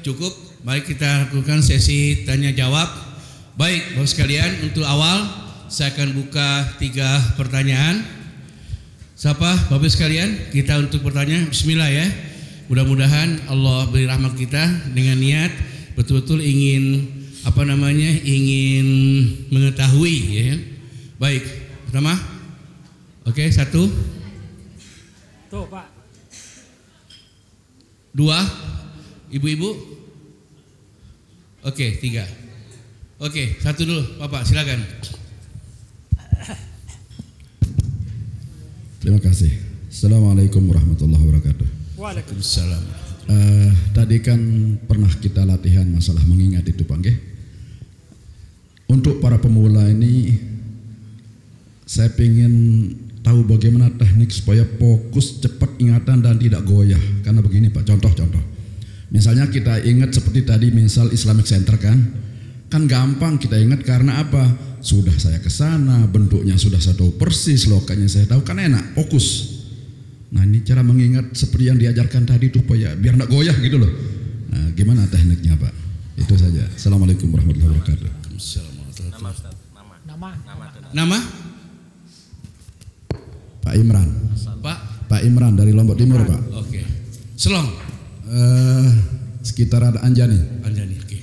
cukup. Baik, kita lakukan sesi tanya jawab. Baik, Bapak sekalian, untuk awal saya akan buka 3 pertanyaan. Siapa Bapak sekalian? Kita untuk bertanya, bismillah ya. Mudah-mudahan Allah beri rahmat kita dengan niat betul-betul ingin ingin mengetahui ya. Baik, pertama. Oke, 1. Tuh, Pak. 2. Ibu-ibu. Oke, 3. Oke, 1 dulu, Bapak, silakan. Terima kasih. Assalamualaikum warahmatullahi wabarakatuh. Waalaikumsalam. Tadi kan pernah kita latihan masalah mengingat itu, Pak. Untuk para pemula ini, saya ingin tahu bagaimana teknik supaya fokus, cepat ingatan dan tidak goyah. Karena begini, Pak, contoh-contoh. Misalnya kita ingat seperti tadi, misal Islamic Center kan gampang kita ingat karena apa? Sudah saya ke sana, bentuknya sudah saya tahu persis, lokasinya saya tahu, kan enak, fokus. Nah, ini cara mengingat seperti yang diajarkan tadi itu, Pak, ya, biar enggak goyah gitu loh. Nah, gimana tekniknya, Pak? Itu saja. Assalamualaikum warahmatullahi wabarakatuh. Nama? Pak Imran. Pak Imran dari Lombok Timur, Pak. Oke. Selong. Sekitar Anjani. Anjani, oke.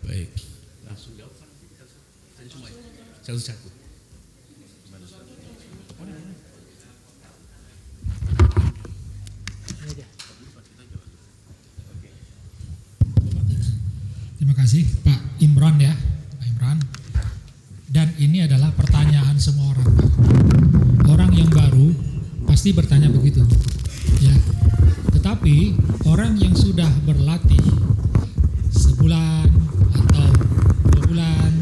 Baik. Langsung jawab kan kita semua. Satu-satu. Terima kasih Pak Imran ya, Pak Imran. Dan ini adalah pertanyaan semua orang, Pak. Orang yang baru pasti bertanya begitu, ya. Tetapi orang yang sudah berlatih sebulan atau 2 bulan,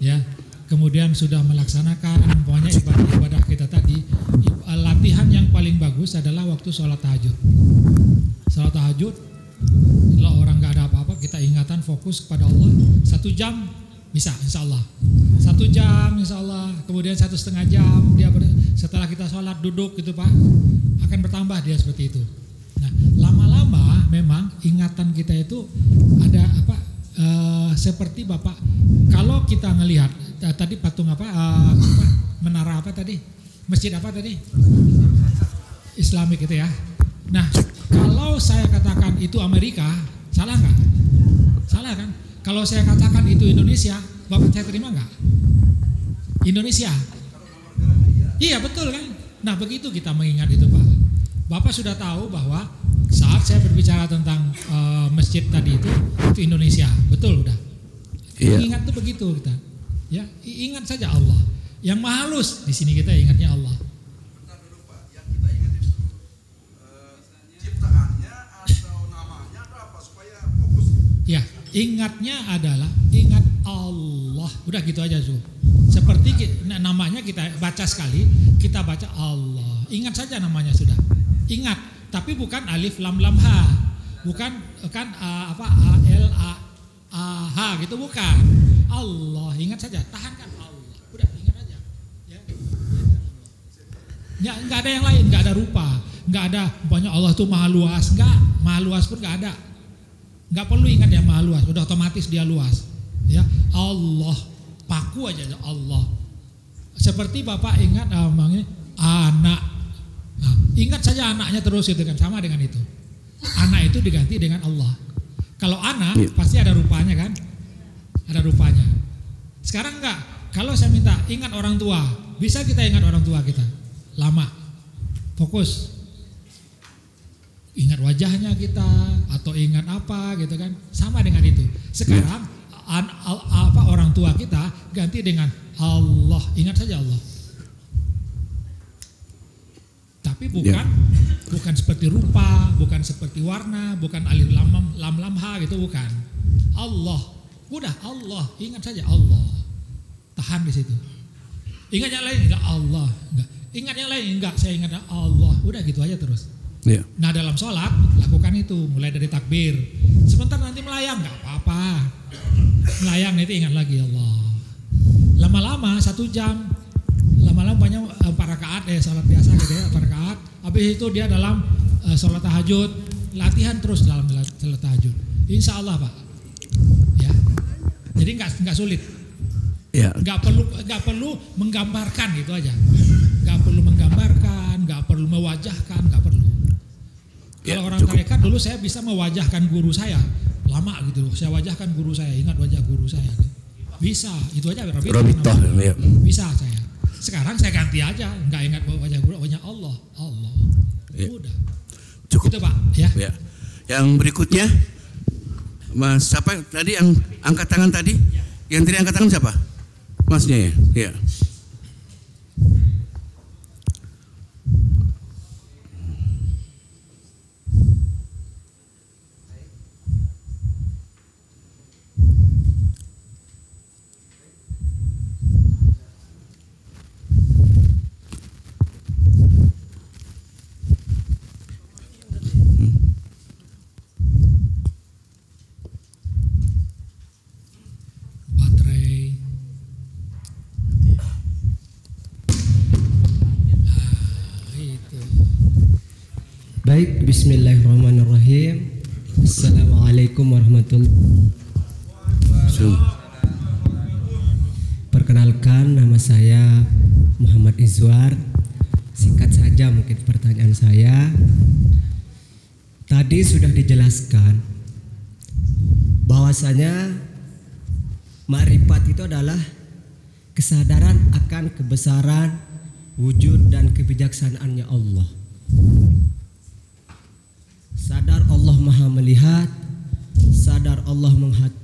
ya, kemudian sudah melaksanakan umpamanya ibadah kita tadi, latihan yang paling bagus adalah waktu sholat tahajud. Sholat tahajud, kalau orang nggak ada apa-apa, kita ingatan fokus kepada Allah 1 jam bisa, insya Allah 1 jam, insya Allah. Kemudian 1,5 jam dia setelah kita sholat duduk gitu, Pak, akan bertambah dia seperti itu. Nah, lama-lama memang ingatan kita itu ada seperti Bapak, kalau kita ngelihat tadi patung menara apa tadi, masjid apa tadi, Islamik itu ya. Nah, kalau saya katakan itu Amerika, salah nggak? Salah kan? Kalau saya katakan itu Indonesia, Bapak saya terima nggak? Indonesia. Iya, betul kan? Nah, begitu kita mengingat itu, Pak. Bapak sudah tahu bahwa saat saya berbicara tentang masjid tadi itu Indonesia, betul udah. Iya. Ingat tuh begitu kita. Ya, ingat saja Allah. Yang maha halus di sini kita ingatnya Allah. Ya, ingatnya adalah ingat Allah. Udah gitu aja, Zu. Seperti namanya kita baca sekali, kita baca Allah. Ingat saja namanya sudah. Ingat, tapi bukan alif lam lam ha. Bukan A L A H gitu, bukan. Allah, ingat saja, tahankan Allah. Udah ingat aja. Ya. Enggak ada yang lain, enggak ada rupa, enggak ada banyak Allah itu maha luas, enggak. Maha luas pun enggak ada. Enggak perlu ingat yang maha luas, udah otomatis dia luas. Ya, Allah, paku aja Allah. Seperti Bapak ingat anak. Nah, ingat saja anaknya terus itu kan, sama dengan itu. Anak itu diganti dengan Allah. Kalau anak pasti ada rupanya kan? Ada rupanya. Sekarang enggak. Kalau saya minta ingat orang tua, bisa kita ingat orang tua kita? Lama. Fokus. Ingat wajahnya kita atau ingat apa gitu kan, sama dengan itu. Sekarang orang tua kita ganti dengan Allah, ingat saja Allah. Tapi bukan seperti rupa, bukan seperti warna, bukan alif lam ha gitu, bukan. Allah, udah Allah, ingat saja Allah. Tahan di situ. Ingat yang lain enggak Allah, enggak. Ingat yang lain enggak, saya ingat Allah. Udah gitu aja terus. Yeah. Nah, dalam sholat lakukan itu mulai dari takbir. Sebentar nanti melayang nggak apa-apa. Melayang nanti ingat lagi Allah. Lama-lama 1 jam, lama-lama banyak 4 rakaat sholat biasa gitu ya, 4 rakaat. Habis itu dia dalam sholat tahajud, latihan terus dalam sholat tahajud. Insya Allah Pak. Ya. Jadi nggak sulit. Ya. Nggak perlu menggambarkan gitu aja. Nggak perlu menggambarkan, nggak perlu mewajahkan, nggak perlu. Ya, Kalau orang tarekat dulu saya bisa mewajahkan guru saya, lama gitu. Saya wajahkan guru saya, ingat wajah guru saya. Bisa, itu aja Rabitoh, ya. Bisa saya. Sekarang saya ganti aja, nggak ingat wajah guru, wajah Allah. Ya. Udah. Cukup. Itu Pak, ya. Ya. Yang berikutnya, Mas siapa tadi yang angkat tangan tadi? Yang tadi angkat tangan siapa? Masnya ya. Ya. Baterai. Itu. Baik, bismillahirrahmanirrahim. Assalamualaikum warahmatullahi wabarakatuh. Perkenalkan, nama saya Muhammad Izwar. Singkat saja mungkin pertanyaan saya. Tadi sudah dijelaskan bahwasanya ma'rifat itu adalah kesadaran akan kebesaran, wujud dan kebijaksanaannya Allah. Sadar Allah maha melihat, sadar Allah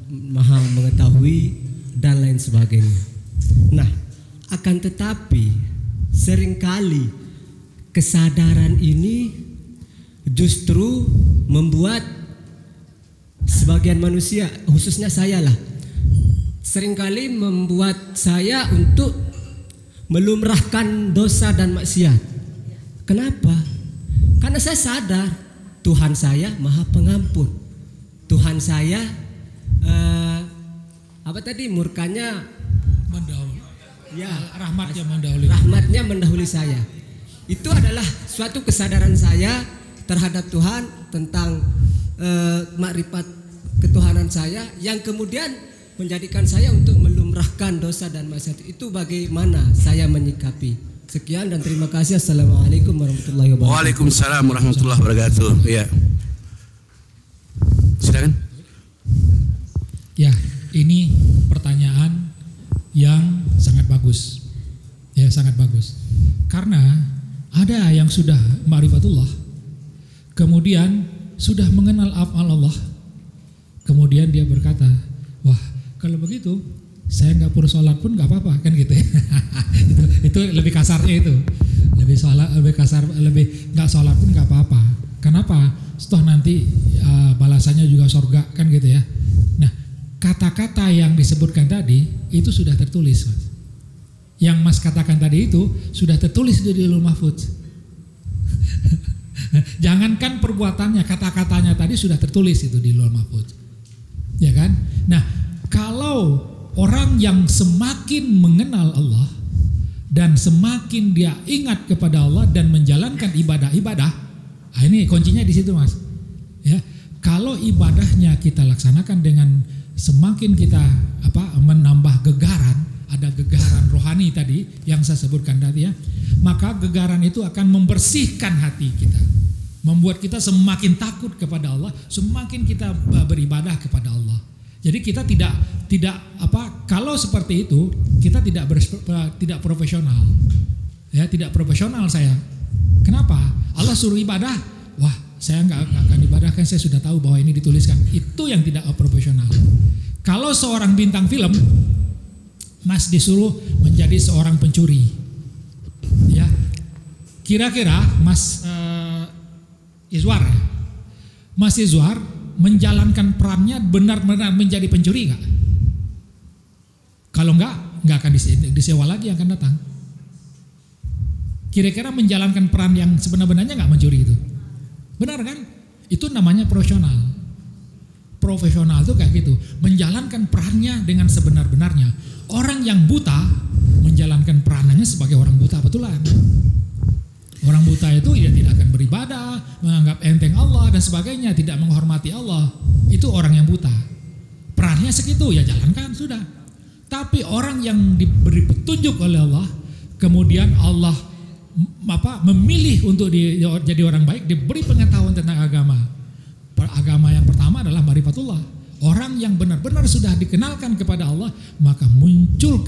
maha mengetahui dan lain sebagainya. Nah, akan tetapi seringkali kesadaran ini justru membuat sebagian manusia, khususnya saya lah, seringkali membuat saya untuk melumrahkan dosa dan maksiat. Kenapa? Karena saya sadar Tuhan saya maha pengampun. Tuhan saya murkanya Mendahului. ya, Rahmatnya mendahului. rahmatnya mendahului saya. Itu adalah suatu kesadaran saya terhadap Tuhan tentang makrifat ketuhanan saya yang kemudian menjadikan saya untuk melumrahkan dosa dan maksiat. Itu bagaimana saya menyikapi. Sekian dan terima kasih. Assalamualaikum warahmatullahi wabarakatuh. Waalaikumsalam warahmatullahi wabarakatuh. Ya. Silakan. Ya, ini pertanyaan yang sangat bagus. Ya, sangat bagus. Karena ada yang sudah ma'rifatullah, kemudian sudah mengenal af'al Allah, kemudian dia berkata, wah kalau begitu saya nggak perlu sholat pun nggak apa-apa, kan gitu ya. itu lebih kasarnya itu, lebih kasar, lebih nggak sholat pun nggak apa-apa. Kenapa? Setelah nanti balasannya juga surga, kan gitu ya. Nah, kata-kata yang disebutkan tadi itu sudah tertulis, Mas. Yang Mas katakan tadi itu sudah tertulis di Lauhul Mahfuz. Jangankan perbuatannya, kata-katanya tadi sudah tertulis itu di Lauhul Mahfuz. Ya kan? Nah, kalau orang yang semakin mengenal Allah dan semakin dia ingat kepada Allah dan menjalankan ibadah-ibadah, ini kuncinya di situ, Mas. Ya, kalau ibadahnya kita laksanakan dengan semakin kita menambah gegaran, ada gegaran rohani tadi yang saya sebutkan tadi ya, maka gegaran itu akan membersihkan hati kita, membuat kita semakin takut kepada Allah, semakin kita beribadah kepada Allah. Jadi kita tidak kalau seperti itu kita tidak profesional. Ya, tidak profesional saya. Kenapa? Allah suruh ibadah, wah saya nggak akan ibadah, kan saya sudah tahu bahwa ini dituliskan. Itu yang tidak profesional. Kalau seorang bintang film, Mas disuruh menjadi seorang pencuri, ya kira-kira Mas Izwar, Mas Izwar menjalankan perannya benar-benar menjadi pencuri nggak? Kalau nggak akan disewa lagi yang akan datang. Kira-kira menjalankan peran yang sebenar-benarnya nggak mencuri itu? Benar kan? Itu namanya profesional. Profesional itu kayak gitu, menjalankan perannya dengan sebenar-benarnya. Orang yang buta menjalankan peranannya sebagai orang buta, betulan. Orang buta itu ya tidak akan beribadah, menganggap enteng Allah dan sebagainya, tidak menghormati Allah. Itu orang yang buta. Perannya segitu, ya jalankan sudah. Tapi orang yang diberi petunjuk oleh Allah, kemudian Allah memilih untuk jadi orang baik, diberi pengetahuan tentang agama. Agama yang pertama adalah ma'rifatullah. Orang yang benar-benar sudah dikenalkan kepada Allah, maka muncul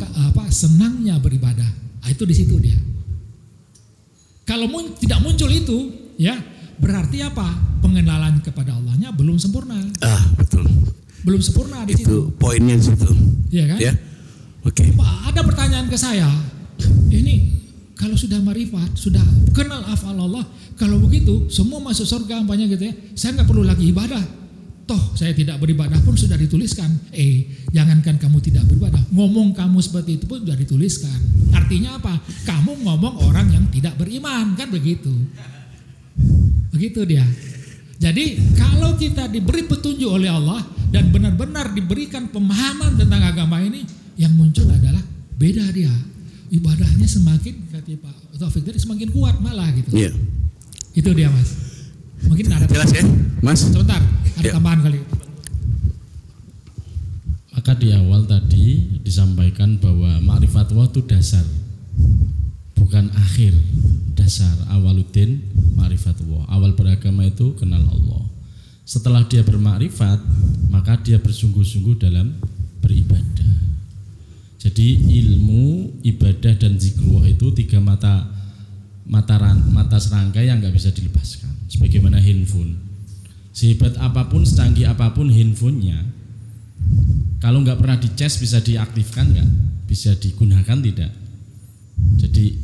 senangnya beribadah. Itu di situ dia. Kalau tidak muncul itu, ya berarti apa? Pengenalan kepada Allahnya belum sempurna. Betul. Belum sempurna di situ. Itu poinnya di situ. Iya kan? Ya. Oke. Ada pertanyaan ke saya. Ini kalau sudah marifat, sudah kenal afal Allah, kalau begitu semua masuk surga banyak gitu ya. Saya nggak perlu lagi ibadah. Toh saya tidak beribadah pun sudah dituliskan. Jangankan kamu tidak beribadah, ngomong kamu seperti itu pun sudah dituliskan. Artinya apa? Kamu ngomong orang yang tidak beriman, kan begitu. Begitu dia. Jadi kalau kita diberi petunjuk oleh Allah dan benar-benar diberikan pemahaman tentang agama ini, yang muncul adalah beda dia. Ibadahnya semakin, kata Pak Taufik tadi, semakin kuat malah gitu. Iya. Itu dia Mas. Mungkin ada jelas ya, Mas? Sebentar, ada tambahan kali. Maka di awal tadi disampaikan bahwa ma'rifatullah itu dasar, bukan akhir. Dasar, awaluddin ma'rifatullah. Awal beragama itu kenal Allah. Setelah dia bermakrifat, maka dia bersungguh-sungguh dalam beribadah. Jadi ilmu, ibadah dan zikrullah itu tiga mata serangkai yang nggak bisa dilepaskan. Sebagaimana handphone, sehebat apapun, secanggih apapun handphonenya, kalau nggak pernah dicas bisa diaktifkan nggak? Bisa digunakan tidak? Jadi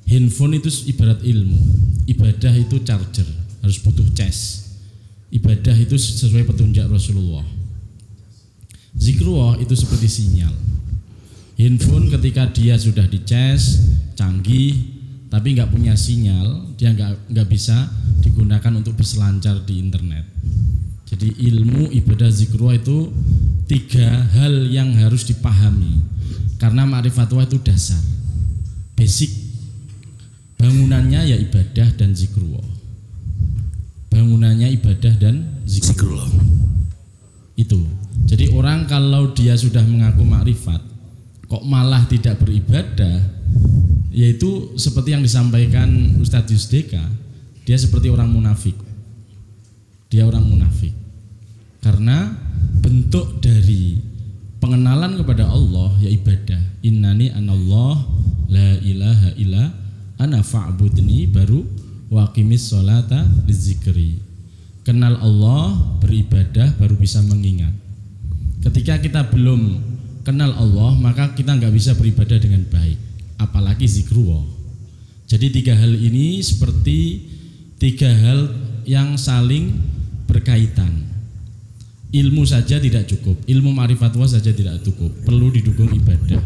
handphone itu ibarat ilmu, ibadah itu charger, harus butuh cas. Ibadah itu sesuai petunjuk Rasulullah. Zikrullah itu seperti sinyal. Handphone ketika dia sudah dicas, canggih, tapi nggak punya sinyal, dia nggak bisa digunakan untuk berselancar di internet. Jadi ilmu, ibadah, zikrullah itu tiga hal yang harus dipahami. Karena ma'rifatullah itu dasar, basic. Bangunannya ya ibadah dan zikrullah. Bangunannya ibadah dan zikrullah. Itu. Jadi orang kalau dia sudah mengaku makrifat, kok malah tidak beribadah, yaitu seperti yang disampaikan Ustadz Yusdeka, dia seperti orang munafik. Dia orang munafik. Karena bentuk dari pengenalan kepada Allah ya ibadah. Innani anallah la ilaha illa ana fa'budni, baru waqimis sholata lizikri. Kenal Allah, beribadah, baru bisa mengingat. Ketika kita belum kenal Allah, maka kita nggak bisa beribadah dengan baik, apalagi zikrullah. Jadi tiga hal ini seperti tiga hal yang saling berkaitan. Ilmu saja tidak cukup, ilmu ma'rifatullah saja tidak cukup, perlu didukung ibadah.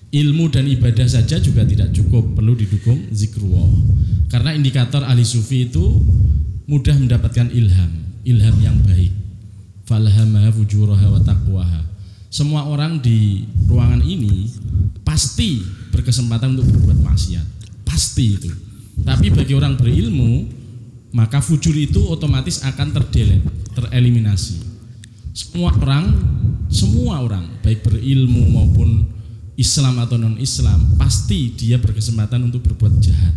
Ilmu dan ibadah saja juga tidak cukup, perlu didukung zikrullah. Karena indikator ahli sufi itu mudah mendapatkan ilham yang baik. Falhamaha fujuraha wa taqwaha. Semua orang di ruangan ini pasti berkesempatan untuk berbuat maksiat, pasti itu. Tapi bagi orang berilmu, maka fujur itu otomatis akan tereliminasi. Semua orang baik berilmu maupun Islam atau non Islam, pasti dia berkesempatan untuk berbuat jahat.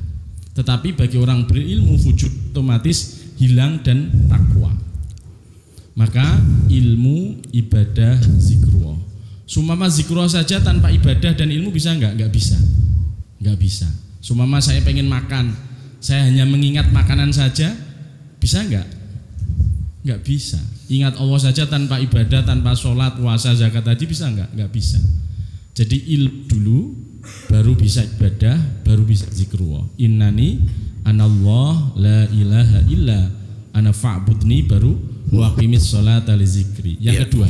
Tetapi bagi orang berilmu, fujur otomatis hilang dan takwa. Maka ilmu, ibadah, zikrullah. Sumama zikrullah saja tanpa ibadah dan ilmu bisa enggak? Enggak bisa. Enggak bisa. Sumama saya pengen makan, saya hanya mengingat makanan saja, bisa enggak? Enggak bisa. Ingat Allah saja tanpa ibadah, tanpa sholat, puasa, zakat, haji, bisa enggak? Enggak bisa. Jadi ilmu dulu, baru bisa ibadah, baru bisa zikrullah. Innani anallah la ilaha illa ana fa'budni, baru waqimis sholata li zikri. Yang kedua,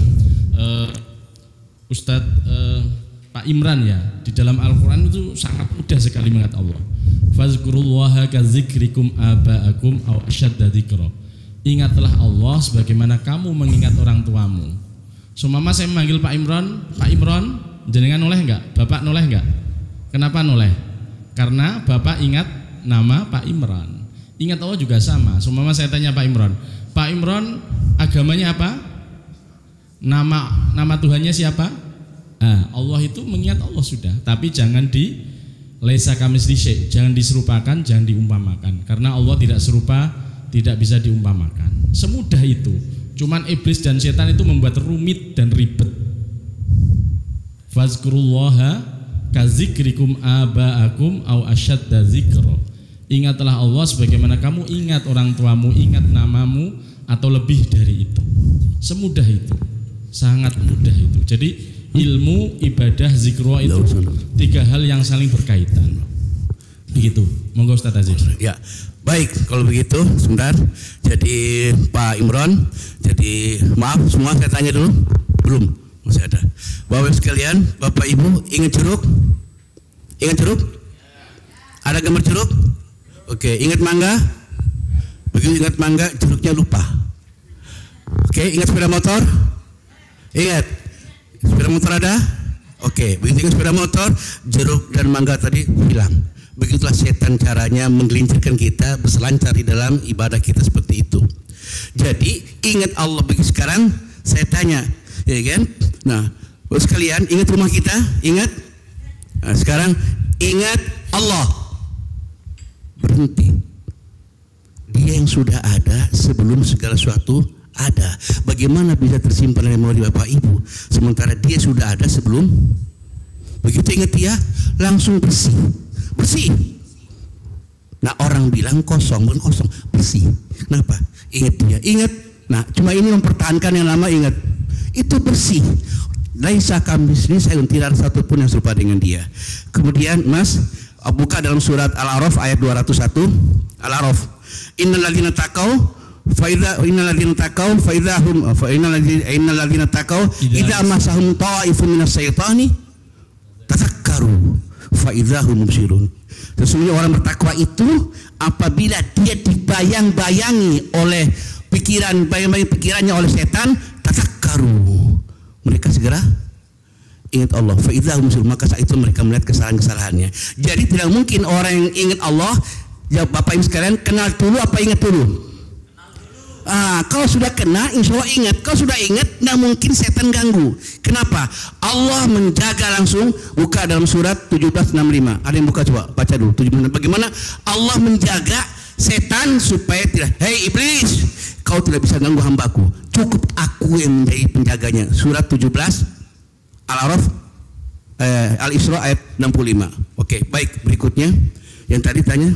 Ustadz Pak Imran ya, di dalam Al-Quran itu sangat mudah sekali mengingat Allah. Fazkurullaha ka zikrikum aba'akum aw asyadda dzikra. Ingatlah Allah sebagaimana kamu mengingat orang tuamu. Sumama saya memanggil Pak Imran, jenengan noleh enggak? Bapak noleh enggak? Kenapa noleh? Karena Bapak ingat nama Pak Imran. Ingat Allah juga sama. Seumpama saya tanya Pak Imran agamanya apa? Nama Tuhannya siapa? Allah itu mengingat Allah sudah. Tapi jangan di laisa kamitslihi syai', jangan diserupakan, jangan diumpamakan. Karena Allah tidak serupa, tidak bisa diumpamakan. Semudah itu. Cuman iblis dan setan itu membuat rumit dan ribet. Fazkurullaha kazikrikum aba'akum au asyadda dzikra. Ingatlah Allah sebagaimana kamu ingat orang tuamu, ingat namamu, atau lebih dari itu. Semudah itu, sangat mudah itu. Jadi ilmu, ibadah, zikro itu tiga hal yang saling berkaitan. Begitu. Monggo Ustaz Aziz. Ya, baik kalau begitu sebentar. Jadi Pak Imran, jadi maaf semua saya tanya dulu. Belum, masih ada. Bapak sekalian, Bapak Ibu ingat jeruk? Ingat jeruk? Ada gambar jeruk? Oke, ingat mangga? Begitu ingat mangga, jeruknya lupa. Oke, ingat sepeda motor? Ingat. Sepeda motor ada? Oke, begitu ingat sepeda motor, jeruk dan mangga tadi hilang. Begitulah setan caranya menggelincirkan kita berselancar di dalam ibadah kita seperti itu. Jadi ingat Allah. Begitu sekarang saya tanya, ya kan? Nah, sekalian ingat rumah kita, ingat. Nah, sekarang ingat Allah. Berhenti. Dia yang sudah ada sebelum segala sesuatu ada. Bagaimana bisa tersimpan dalam memori Bapak Ibu sementara dia sudah ada sebelum? Begitu ingat dia langsung bersih. Bersih. Nah, orang bilang kosong, bukan kosong, bersih. Kenapa? Ingat dia, ingat. Nah, cuma ini mempertahankan yang lama, ingat. Itu bersih. Laisa kamitslihi syai'un, tidak ada satupun yang serupa dengan dia. Kemudian Mas buka dalam surat Al-A'raf ayat 201. Al-A'raf. Innal ladzina taqau idza masahum ta'ifun minas syaitani tadzakkaru fa idzahum mubsirun. Sesungguhnya orang bertakwa itu apabila dia dibayang-bayangi oleh pikirannya oleh setan, tadzakkaru, mereka segera ingat Allah. Fa idzahum mubsirun, maka saat itu mereka melihat kesalahan-kesalahannya. Jadi tidak mungkin orang yang ingat Allah, ya Bapak Ibu sekalian, kenal dulu apa ingat dulu? Kalau sudah kena, insya Allah ingat. Kalau sudah ingat, tidak mungkin setan ganggu. Kenapa? Allah menjaga langsung. Buka dalam surat 1765. Ada yang buka, coba baca dulu 1765. Bagaimana Allah menjaga setan supaya tidak, hei iblis, kau tidak bisa ganggu hambaku. Cukup aku yang menjadi penjaganya. Surat 17 Al-A'raf Al-Isra ayat 65. Oke, baik, berikutnya yang tadi tanya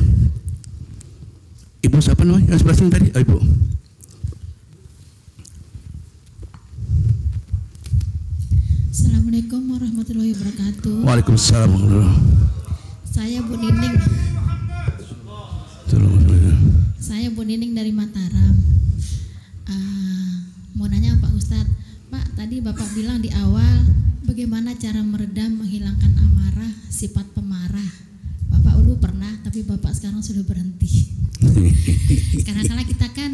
Ibu siapa namanya? Yang sebelah sini tadi? Ibu. Assalamualaikum warahmatullahi wabarakatuh. Waalaikumsalam. Saya Bu Nining. Saya Bu Nining dari Mataram. Mau nanya Pak Ustadz, Pak tadi Bapak bilang di awal bagaimana cara meredam, menghilangkan amarah, sifat pemarah. Bapak dulu pernah, tapi Bapak sekarang sudah berhenti. Karena kita kan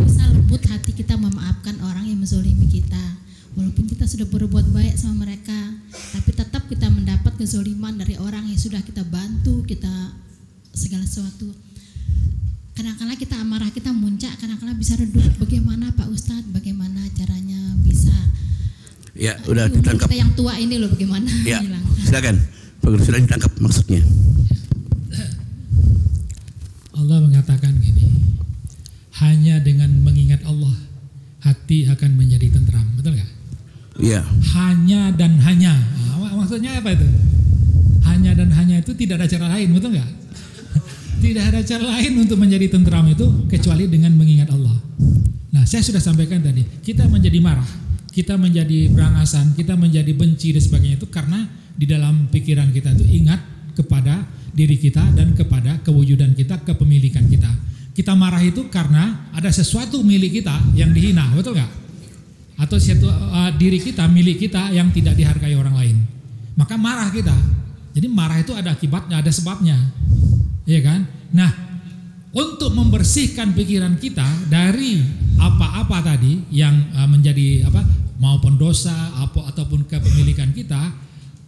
bisa lembut hati kita memaafkan orang yang menzolimi kita. Walaupun kita sudah berbuat baik sama mereka, tapi tetap kita mendapat kezoliman dari orang yang sudah kita bantu, kita segala sesuatu. Kadang-kadang kita amarah kita muncak, kadang-kadang bisa redup. Bagaimana Pak Ustadz? Bagaimana caranya bisa? Ya, udah ditangkap. Kita yang tua ini loh, bagaimana? Ya, silakan. Sudah ditangkap maksudnya. Allah mengatakan gini, hanya dengan mengingat Allah hati akan menjadi tentram, betul nggak? Iya. Hanya dan hanya, maksudnya apa itu? Hanya dan hanya itu tidak ada cara lain, betul nggak? Tidak ada cara lain untuk menjadi tentram itu kecuali dengan mengingat Allah. Nah, saya sudah sampaikan tadi, kita menjadi marah, kita menjadi berangasan, kita menjadi benci dan sebagainya itu karena di dalam pikiran kita itu ingat kepada diri kita dan kepada kewujudan kita, kepemilikan kita. Kita marah itu karena ada sesuatu milik kita yang dihina, betul nggak? Atau diri kita, milik kita yang tidak dihargai orang lain. Maka marah kita. Jadi marah itu ada akibatnya, ada sebabnya. Iya kan? Nah, untuk membersihkan pikiran kita dari apa-apa tadi yang menjadi maupun dosa ataupun kepemilikan kita,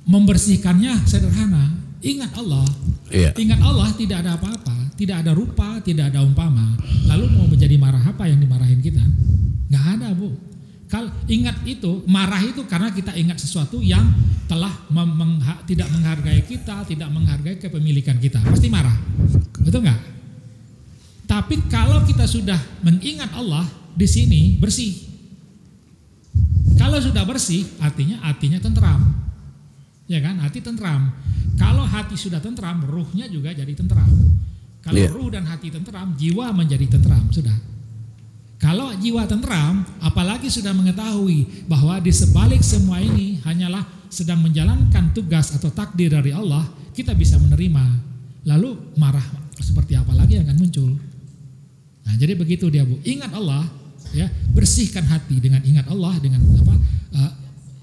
membersihkannya sederhana. Ingat Allah. Iya. Ingat Allah tidak ada apa-apa, tidak ada rupa, tidak ada umpama. Lalu mau menjadi marah apa yang dimarahin kita? Nggak ada, Bu. Kalau ingat itu, marah itu karena kita ingat sesuatu yang telah tidak menghargai kita, tidak menghargai kepemilikan kita. Pasti marah. Betul nggak? Tapi kalau kita sudah mengingat Allah, di sini bersih. Kalau sudah bersih, hatinya tentram. Ya kan? Hati tentram. Kalau hati sudah tentram, ruhnya juga jadi tentram. Kalau ruh dan hati tentram, jiwa menjadi tentram, sudah. Kalau jiwa tentram, apalagi sudah mengetahui bahwa di sebalik semua ini hanyalah sedang menjalankan tugas atau takdir dari Allah, kita bisa menerima. Lalu marah seperti apa lagi yang akan muncul? Nah, jadi begitu dia, Bu. Ingat Allah, ya, bersihkan hati dengan ingat Allah, dengan apa?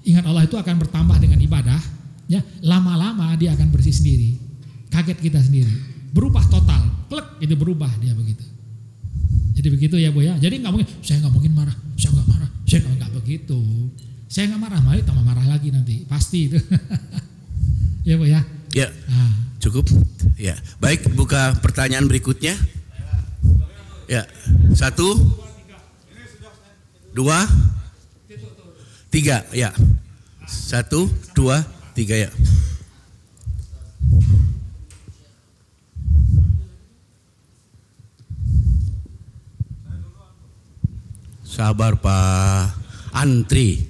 Ingat Allah itu akan bertambah dengan ibadah, ya. Lama-lama dia akan bersih sendiri. Kaget kita sendiri. Berubah total, klek itu berubah dia begitu. Jadi begitu ya, Bu ya. Jadi saya nggak mungkin marah, saya nggak marah, saya nggak begitu. Saya nggak marah, malah tambah marah lagi nanti, pasti itu. Ya, Bu ya. Ya, cukup. Ya, baik. Buka pertanyaan berikutnya. Ya, 1, 2, 3. Ya, 1, 2, 3 ya. Sabar Pak, antri.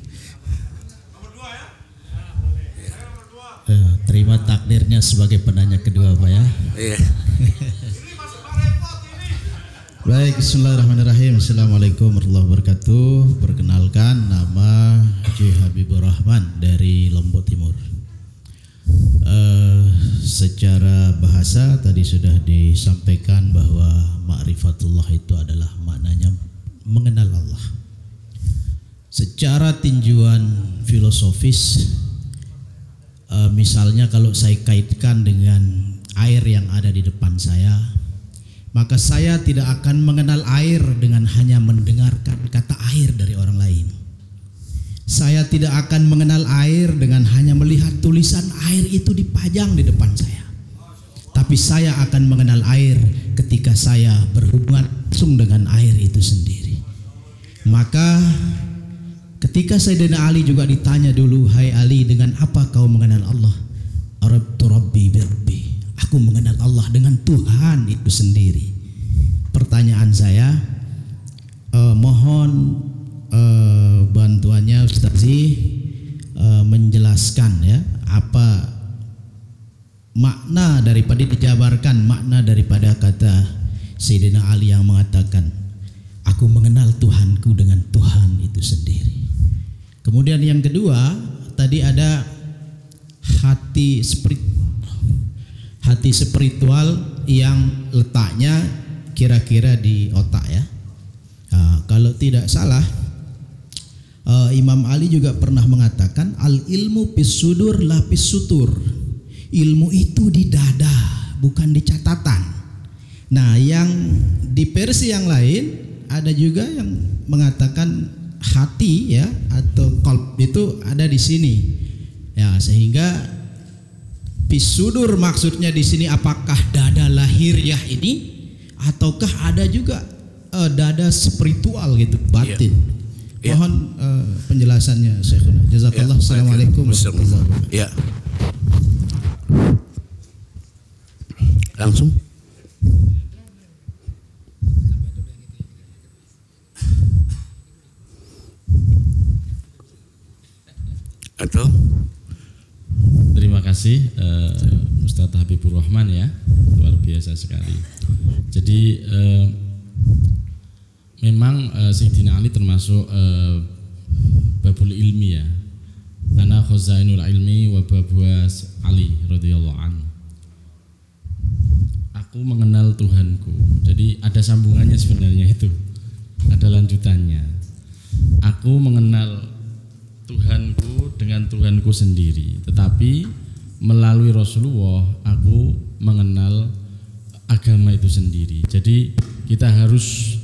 Terima takdirnya sebagai penanya kedua, Pak ya. Iya. Baik, bismillahirrahmanirrahim. Assalamualaikum warahmatullahi wabarakatuh. Perkenalkan, nama Haji Habibur Rahman dari Lombok Timur. Secara bahasa tadi sudah disampaikan bahwa ma'rifatullah itu adalah maknanya mengenal Allah. Secara tinjauan filosofis, misalnya kalau saya kaitkan dengan air yang ada di depan saya, maka saya tidak akan mengenal air dengan hanya mendengarkan kata air dari orang lain. Saya tidak akan mengenal air dengan hanya melihat tulisan air itu dipajang di depan saya. Tapi saya akan mengenal air ketika saya berhubungan langsung dengan air itu sendiri. Maka ketika Sayyidina Ali juga ditanya dulu, "Hai Ali, dengan apa kau mengenal Allah?" "Arabtu Rabbi birbi." Aku mengenal Allah dengan Tuhan itu sendiri. Pertanyaan saya, mohon bantuannya Ustazi menjelaskan ya, apa makna daripada dijabarkan makna daripada kata Sayyidina Ali yang mengatakan, "Aku mengenal Tuhanku dengan Tuhan itu sendiri." Kemudian yang kedua, tadi ada hati spiritual yang letaknya kira-kira di otak ya. Kalau tidak salah, Imam Ali juga pernah mengatakan, "Al ilmu fis sudur la fis sutur." Ilmu itu di dada, bukan di catatan. Nah, yang di versi yang lain ada juga yang mengatakan hati ya atau qalb itu ada di sini. Ya, sehingga fisudur maksudnya di sini apakah dada lahiriah ini ataukah ada juga dada spiritual gitu, batin. Mohon penjelasannya Syekhuna. Jazakallah. Assalamualaikum warahmatullahi wabarakatuh. Ya. Langsung. Atau Terima kasih Ustadz Habibur Rahman ya, luar biasa sekali. Jadi memang Sayyidina Ali termasuk babul ilmi ya, ana khazainul ilmi wa babuas Ali radhiyallahu anhu. Aku mengenal Tuhanku. Jadi ada sambungannya sebenarnya itu, ada lanjutannya. Aku mengenal Tuhanku dengan Tuhanku sendiri, tetapi melalui Rasulullah aku mengenal agama itu sendiri. Jadi kita harus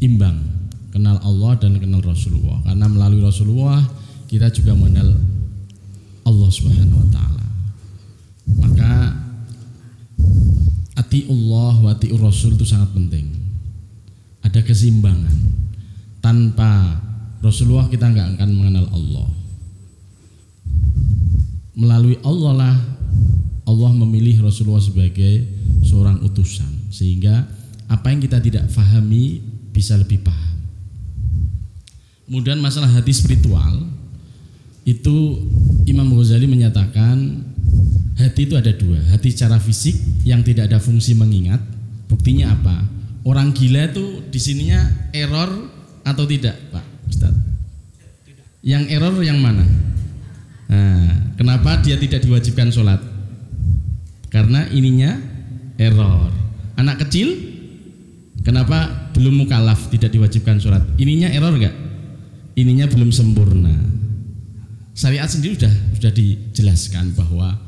imbang, kenal Allah dan kenal Rasulullah, karena melalui Rasulullah kita juga mengenal Allah Subhanahu wa taala. Maka atiullah wa atiur rasul itu sangat penting. Ada keseimbangan. Tanpa Rasulullah kita nggak akan mengenal Allah. Melalui Allah lah Allah memilih Rasulullah sebagai seorang utusan, sehingga apa yang kita tidak pahami bisa lebih paham. Kemudian masalah hati spiritual itu Imam Ghazali menyatakan hati itu ada dua, hati secara fisik yang tidak ada fungsi mengingat. Buktinya apa? Orang gila itu di sininya error atau tidak, Pak Ustadz? Yang error yang mana? Nah, kenapa dia tidak diwajibkan sholat? Karena ininya error. Anak kecil, kenapa belum mukallaf tidak diwajibkan sholat? Ininya error enggak? Ininya belum sempurna. Syariat sendiri sudah dijelaskan bahwa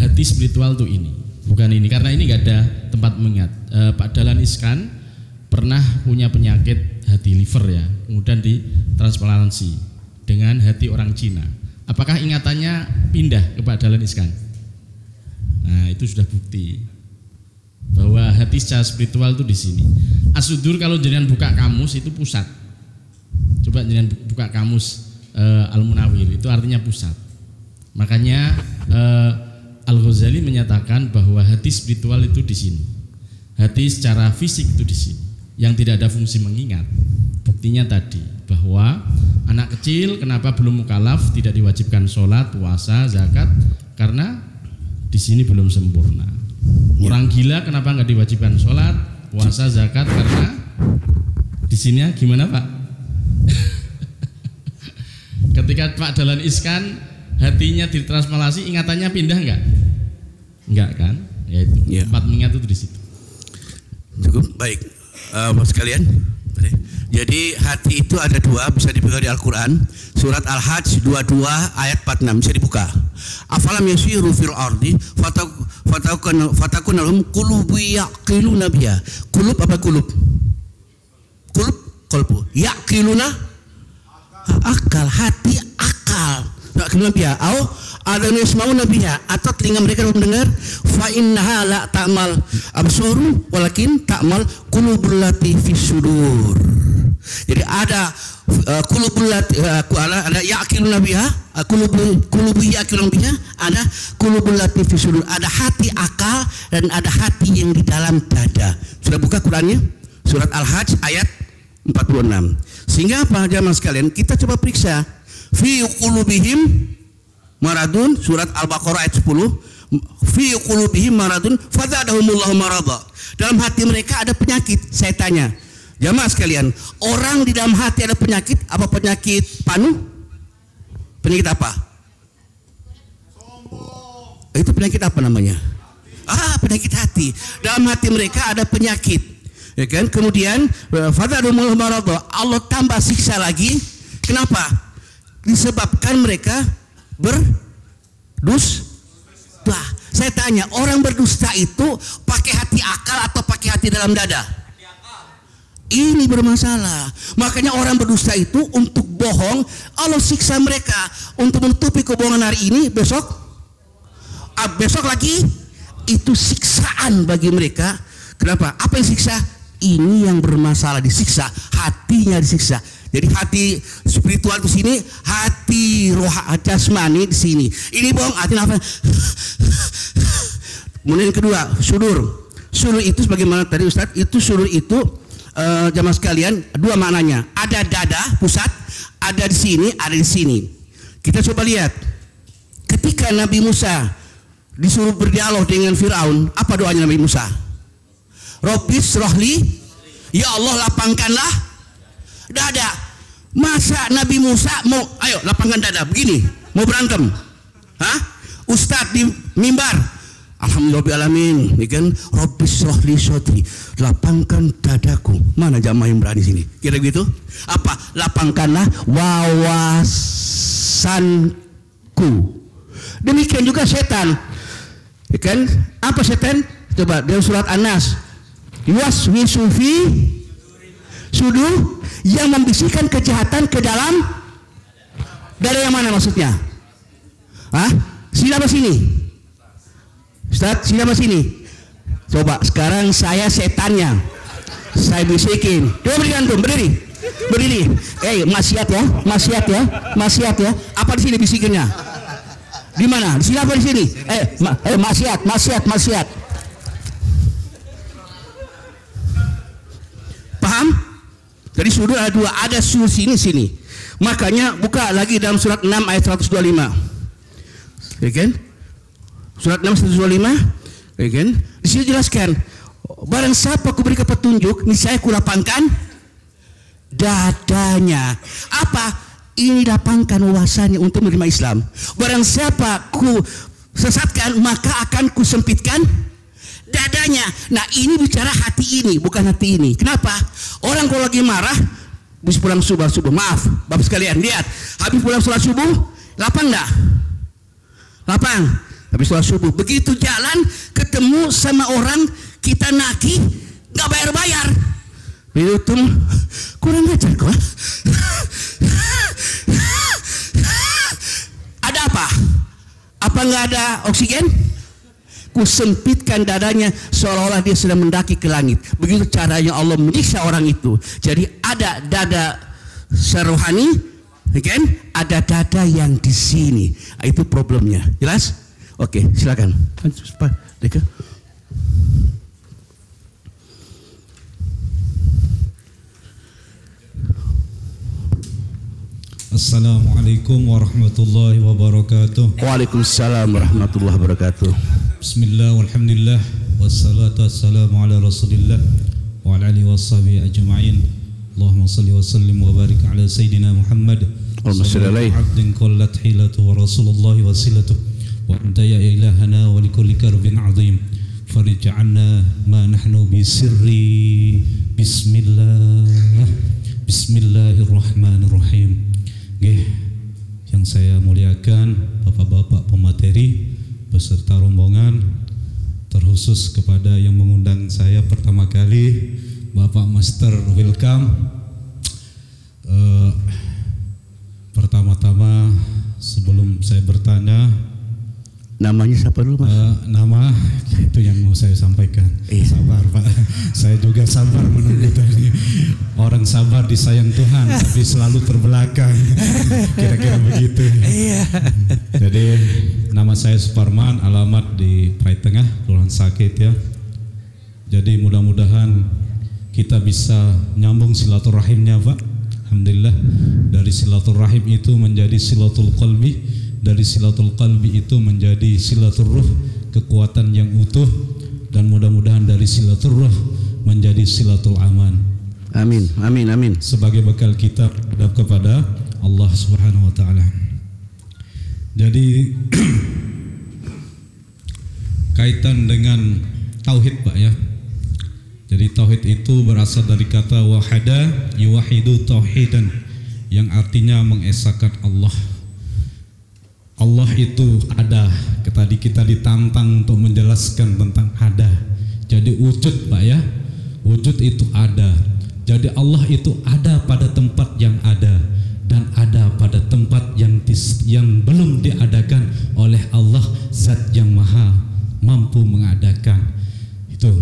hati spiritual itu ini, bukan ini. Karena ini enggak ada tempat mengingat. Pak Dahlan Iskan pernah punya penyakit hati liver ya, kemudian ditransplantasi dengan hati orang Cina. Apakah ingatannya pindah ke Pak Dahlan Iskan? Nah, itu sudah bukti bahwa hati secara spiritual itu di sini. As-sudur kalau jenengan buka kamus itu pusat. Coba jenengan buka kamus Al-Munawwir, itu artinya pusat. Makanya Al-Ghazali menyatakan bahwa hati spiritual itu di sini. Hati secara fisik itu di sini, yang tidak ada fungsi mengingat. Buktinya tadi bahwa anak kecil kenapa belum mukallaf, tidak diwajibkan sholat, puasa, zakat, karena di sini belum sempurna. Orang gila kenapa nggak diwajibkan sholat, puasa, zakat, karena di sini gimana Pak? Ketika Pak Dahlan Iskan hatinya ditransplantasi, ingatannya pindah nggak? Nggak kan? Ya itu. Tempat mengingat itu di situ. Cukup baik, Bapak sekalian. Jadi hati itu ada dua, bisa dibuka di Al-Quran. Surat Al-Hajj 22 ayat 46, bisa dibuka. Afalam yasiru fil ardi fatakun lahum qulubu yaqiluna biha. Qulub apa qulub? Qulub, qalbu. Yaqiluna akal, hati akal. Yaqiluna biha. Au adanu yasmauna biha, atau telinga mereka mendengar. Fa innaha la ta'mal absaru walakin ta'mal qulubul lati fis sudur. Jadi ada qulubul lati ada yaqiluna biha, qulubu yaqiluna biha, ada qulubul lati fis sudur, ada hati akal dan ada hati yang di dalam dada. Sudah buka Qurannya? Surat Al-Hajj ayat 46. Sehingga apa jamaah sekalian, kita coba periksa fi qulubihim maradun, surat Al-Baqarah ayat 10, fi qulubihim maradun fazadahumullahu marada. Dalam hati mereka ada penyakit. Saya tanya jamaah sekalian, orang di dalam hati ada penyakit, apa penyakit panu? Penyakit apa? Itu penyakit apa namanya? Penyakit hati. Dalam hati mereka ada penyakit, ya kan? Kemudian fazadahumullahu marada, Allah tambah siksa lagi. Kenapa? Disebabkan mereka berdusta. Saya tanya, orang berdusta itu pakai hati akal atau pakai hati dalam dada? Ini bermasalah. Makanya orang berdusta itu untuk bohong, Allah siksa mereka. Untuk menutupi kebohongan hari ini, besok lagi itu siksaan bagi mereka. Kenapa? Apa yang siksa? Ini yang bermasalah disiksa, hatinya disiksa. Jadi hati spiritual di sini, hati roh jasmani di sini. Ini bohong, hati apa? Kemudian yang kedua, sudur. Sudur itu sebagaimana tadi Ustaz, itu sudur itu jamaah sekalian dua maknanya. Ada dada pusat, ada di sini, ada di sini. Kita coba lihat. Ketika Nabi Musa disuruh berdialog dengan Firaun, apa doanya Nabi Musa? Rabbis rohli, ya Allah lapangkanlah dada. Masa Nabi Musa mau ayo lapangkan dada begini, mau berantem? Ustadz di mimbar, alhamdulillahirrahmanirrahim, ini kan Rabbis rohli sodri, lapangkan dadaku. Mana jamaah yang berani sini? Kira gitu? Apa? Lapangkanlah wawasanku. Demikian juga setan, ya kan? Apa setan? Coba dalam surat An-Nas, yuwaswisu fi sudur, yang membisikkan kejahatan ke dalam dada. Yang mana maksudnya? Sini apa sini? Ustaz, sini apa sini? Coba sekarang saya setannya. Saya bisikin. Coba berikan tuh, berdiri. Berdiri. Maksiat ya, maksiat ya, maksiat ya. Apa di sini bisikinnya? Di mana? Di sini apa di sini? Maksiat, maksiat, maksiat. Paham? Jadi sudah ada dua, ada sini. Makanya buka lagi dalam surat 6 ayat 125. Ya kan? Surat 6 125. Ya kan? Di sini jelaskan, barang siapa aku berikan petunjuk, niscaya aku lapangkan dadanya. Apa? Ini lapangkan wawasannya untuk menerima Islam. Barang siapa ku sesatkan, maka akan ku sempitkan dadanya. Nah, ini bicara hati ini, bukan hati ini. Kenapa? Orang kalau lagi marah, habis pulang subuh, maaf, Bapak sekalian, lihat, habis pulang sholat subuh, lapang enggak? Lapang. Habis sholat subuh, begitu jalan, ketemu sama orang, kita nagih, nggak bayar-bayar. Itu kurang ajar kok. Ada apa? Apa nggak ada oksigen? Ku sempitkan dadanya seolah-olah dia sedang mendaki ke langit. Begitu caranya Allah menyiksa orang itu. Jadi ada dada serohani, kan? Ada dada yang di sini. Itu problemnya. Jelas? Oke, silakan. Deka. Assalamualaikum warahmatullahi wabarakatuh. Waalaikumsalam warahmatullahi wabarakatuh. Bismillah walhamdulillah wassalatu wassalamu ala rasulillah wa ala alihi washabihi ajma'in. Allahumma salli wa sallim wa barik ala sayyidina Muhammad. Allahumma salli alaihi. Abdin qallat hilatu wa rasulullahi wasilatu wa anta ya ilahana wa likulli karbin azim farij 'anna ma nahnu bi sirri. Bismillahirrahmanirrahim. Yang saya muliakan bapak-bapak pemateri beserta rombongan, terkhusus kepada yang mengundang saya pertama kali, Bapak Master, welcome. Pertama-tama sebelum saya bertanya, namanya siapa dulu, Mas? Nama itu yang mau saya sampaikan. Sabar Pak, saya juga sabar menunggu tadi. Orang sabar disayang Tuhan, tapi selalu terbelakang. Kira-kira begitu. Jadi nama saya Suparman, alamat di Prai Tengah, Kelurahan Sakit ya. Jadi mudah-mudahan kita bisa nyambung silaturahimnya Pak. Alhamdulillah, dari silaturahim itu menjadi silatul qalbi, dari silatul qalbi itu menjadi silatul ruh, kekuatan yang utuh, dan mudah-mudahan dari silatul ruh menjadi silatul aman. Amin, amin, amin. Sebagai bekal kita kepada Allah Subhanahu wa taala. Jadi kaitan dengan tauhid Pak ya. Jadi tauhid itu berasal dari kata wahada yuwahidu tauhidan, yang artinya mengesahkan Allah. Allah itu ada. Tadi kita ditantang untuk menjelaskan tentang ada. Jadi wujud Pak ya. Wujud itu ada. Jadi Allah itu ada pada tempat yang ada, dan ada pada tempat yang belum diadakan oleh Allah, zat yang maha mampu mengadakan. Itu.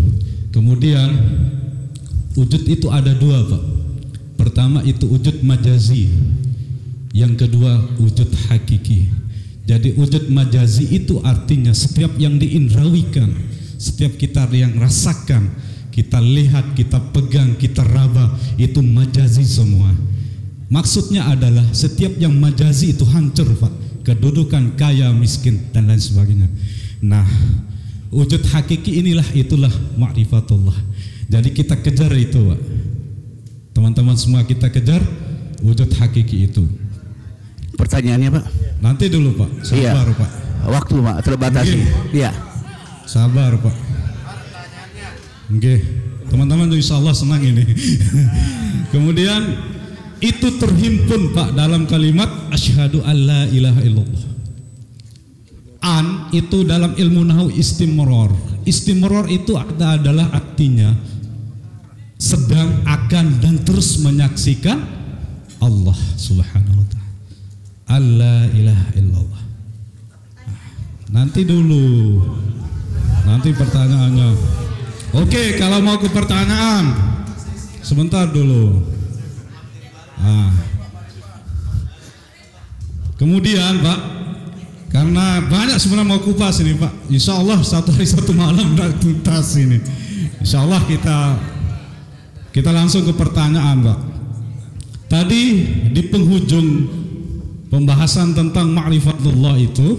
Kemudian wujud itu ada dua Pak. Pertama itu wujud majazi, yang kedua wujud hakiki. Jadi wujud majazi itu artinya setiap yang diindrawikan, setiap kita yang rasakan, kita lihat, kita pegang, kita raba, itu majazi semua. Maksudnya adalah setiap yang majazi itu hancur Pak, kedudukan, kaya, miskin, dan lain sebagainya. Nah, wujud hakiki itulah ma'rifatullah. Jadi kita kejar itu Pak. Teman-teman semua kita kejar wujud hakiki itu. Pertanyaannya Pak? Nanti dulu Pak, sabar iya. Pak. Waktu Pak terbatasi. Iya. Sabar Pak. Oke, teman-teman insya Allah senang ini. Kemudian itu terhimpun Pak dalam kalimat asyhadu alla ilaha illallah. An itu dalam ilmu nahwu istimror. Istimror itu adalah artinya sedang, akan, dan terus menyaksikan Allah Subhanahu wa ta'ala. Allah ilaha illallah. Nanti dulu, nanti pertanyaannya. Oke, kalau mau ke pertanyaan, sebentar dulu. Kemudian Pak, karena banyak sebenarnya mau kupas ini Pak. Insya Allah satu hari satu malam udah tuntas ini. Insya Allah kita langsung ke pertanyaan Pak. Tadi di penghujung pembahasan tentang ma'rifatullah itu,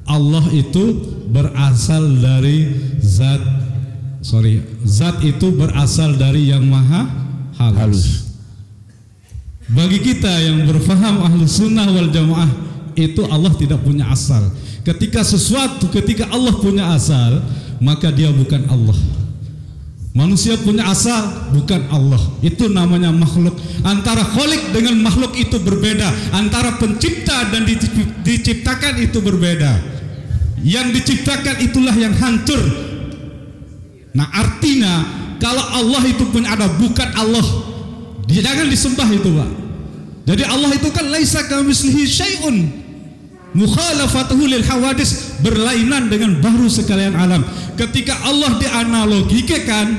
Allah itu berasal dari zat itu berasal dari yang maha halus. Bagi kita yang berfaham ahlus sunnah wal jamaah, itu Allah tidak punya asal. Ketika Allah punya asal, maka dia bukan Allah. Manusia punya asal, bukan Allah. Itu namanya makhluk. Antara kholik dengan makhluk itu berbeda. Antara pencipta dan diciptakan itu berbeda. Yang diciptakan itulah yang hancur. Nah artinya kalau Allah itu pun ada, bukan Allah. Jangan disembah itu Pak. Jadi Allah itu kan laisa kamitslihi syai'un. Mukhalafatuhu lil hawadis, berlainan dengan baru sekalian alam. Ketika Allah dianalogikan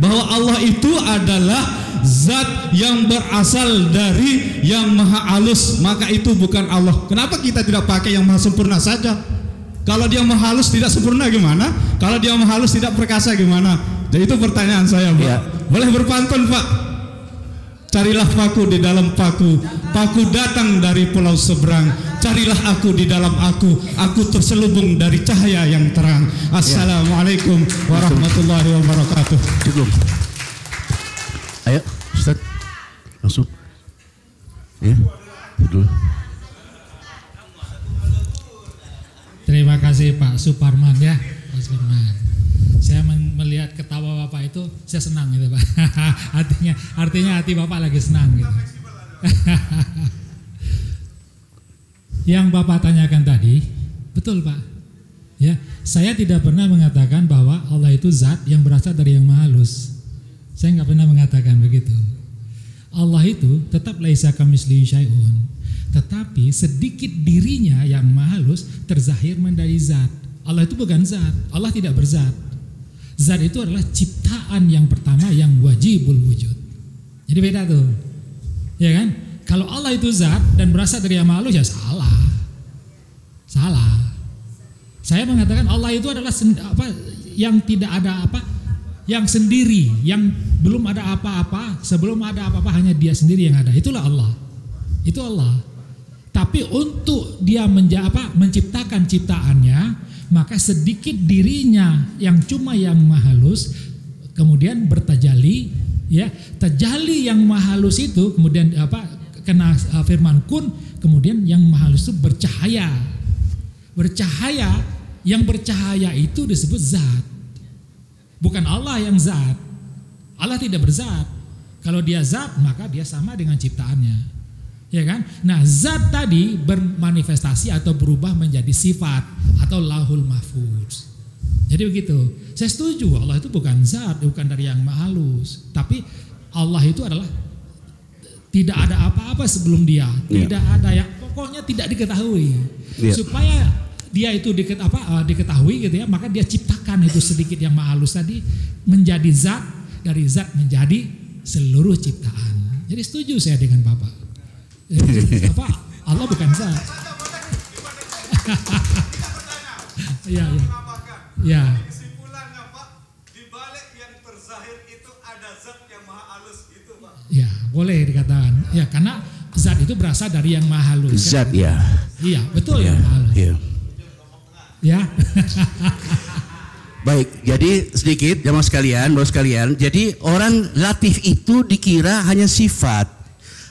bahwa Allah itu adalah zat yang berasal dari yang maha halus, maka itu bukan Allah. Kenapa kita tidak pakai yang maha sempurna saja? Kalau dia maha halus tidak sempurna gimana? Kalau dia maha halus tidak perkasa gimana? Jadi itu pertanyaan saya Pak. Ya. Boleh berpantun Pak? Carilah paku di dalam paku, paku datang dari pulau seberang. Carilah aku di dalam aku terselubung dari cahaya yang terang. Assalamualaikum warahmatullahi wabarakatuh. Cukup. Ayo Ustaz, langsung. Ya, betul. Terima kasih Pak Suparman ya, Pak Suparman. Saya melihat ketawa Bapak itu, saya senang gitu Pak. artinya hati Bapak lagi senang gitu. Yang Bapak tanyakan tadi, betul Pak. Ya, saya tidak pernah mengatakan bahwa Allah itu zat yang berasal dari yang maha halus. Saya nggak pernah mengatakan begitu. Allah itu tetap laisa kamitslihi syai'un. Tetapi sedikit dirinya yang maha halus terzahir menjadi zat. Allah itu bukan zat. Allah tidak berzat. Zat itu adalah ciptaan yang pertama yang wajibul wujud. Jadi beda tuh. Ya kan? Kalau Allah itu zat dan berasal dari yang maha halus ya salah. Saya mengatakan Allah itu adalah yang tidak ada yang sendiri, yang belum ada apa-apa, sebelum ada apa-apa hanya dia sendiri yang ada. Itulah Allah. Itu Allah. Tapi untuk dia menciptakan ciptaannya, maka sedikit dirinya yang cuma yang maha halus kemudian bertajalli, ya. Tajalli yang maha halus itu kemudian kena firman kun, kemudian yang maha halus itu bercahaya. Yang bercahaya itu disebut zat. Bukan Allah yang zat. Allah tidak berzat. Kalau dia zat, maka dia sama dengan ciptaannya. Ya kan? Nah, zat tadi bermanifestasi atau berubah menjadi sifat atau lauhul mahfuz. Jadi begitu. Saya setuju, Allah itu bukan zat, bukan dari yang maha halus. Tapi Allah itu adalah tidak ada apa-apa sebelum dia. Tidak ada yang pokoknya tidak diketahui. Supaya dia itu diketahui gitu ya, maka dia ciptakan itu sedikit yang maha halus tadi menjadi zat, dari zat menjadi seluruh ciptaan. Jadi setuju saya dengan Bapak. Allah bukan zat. Ya. Kesimpulannya Pak, di balik yang terzahir itu ada zat yang maha halus itu Pak. Ya, boleh dikatakan. Ya, karena zat itu berasal dari yang maha halus. Zat kan? Ya. Iya, betul ya, maha halus. Ya. Ya. Baik, jadi sedikit jamaah sekalian, jadi orang latif itu dikira hanya sifat.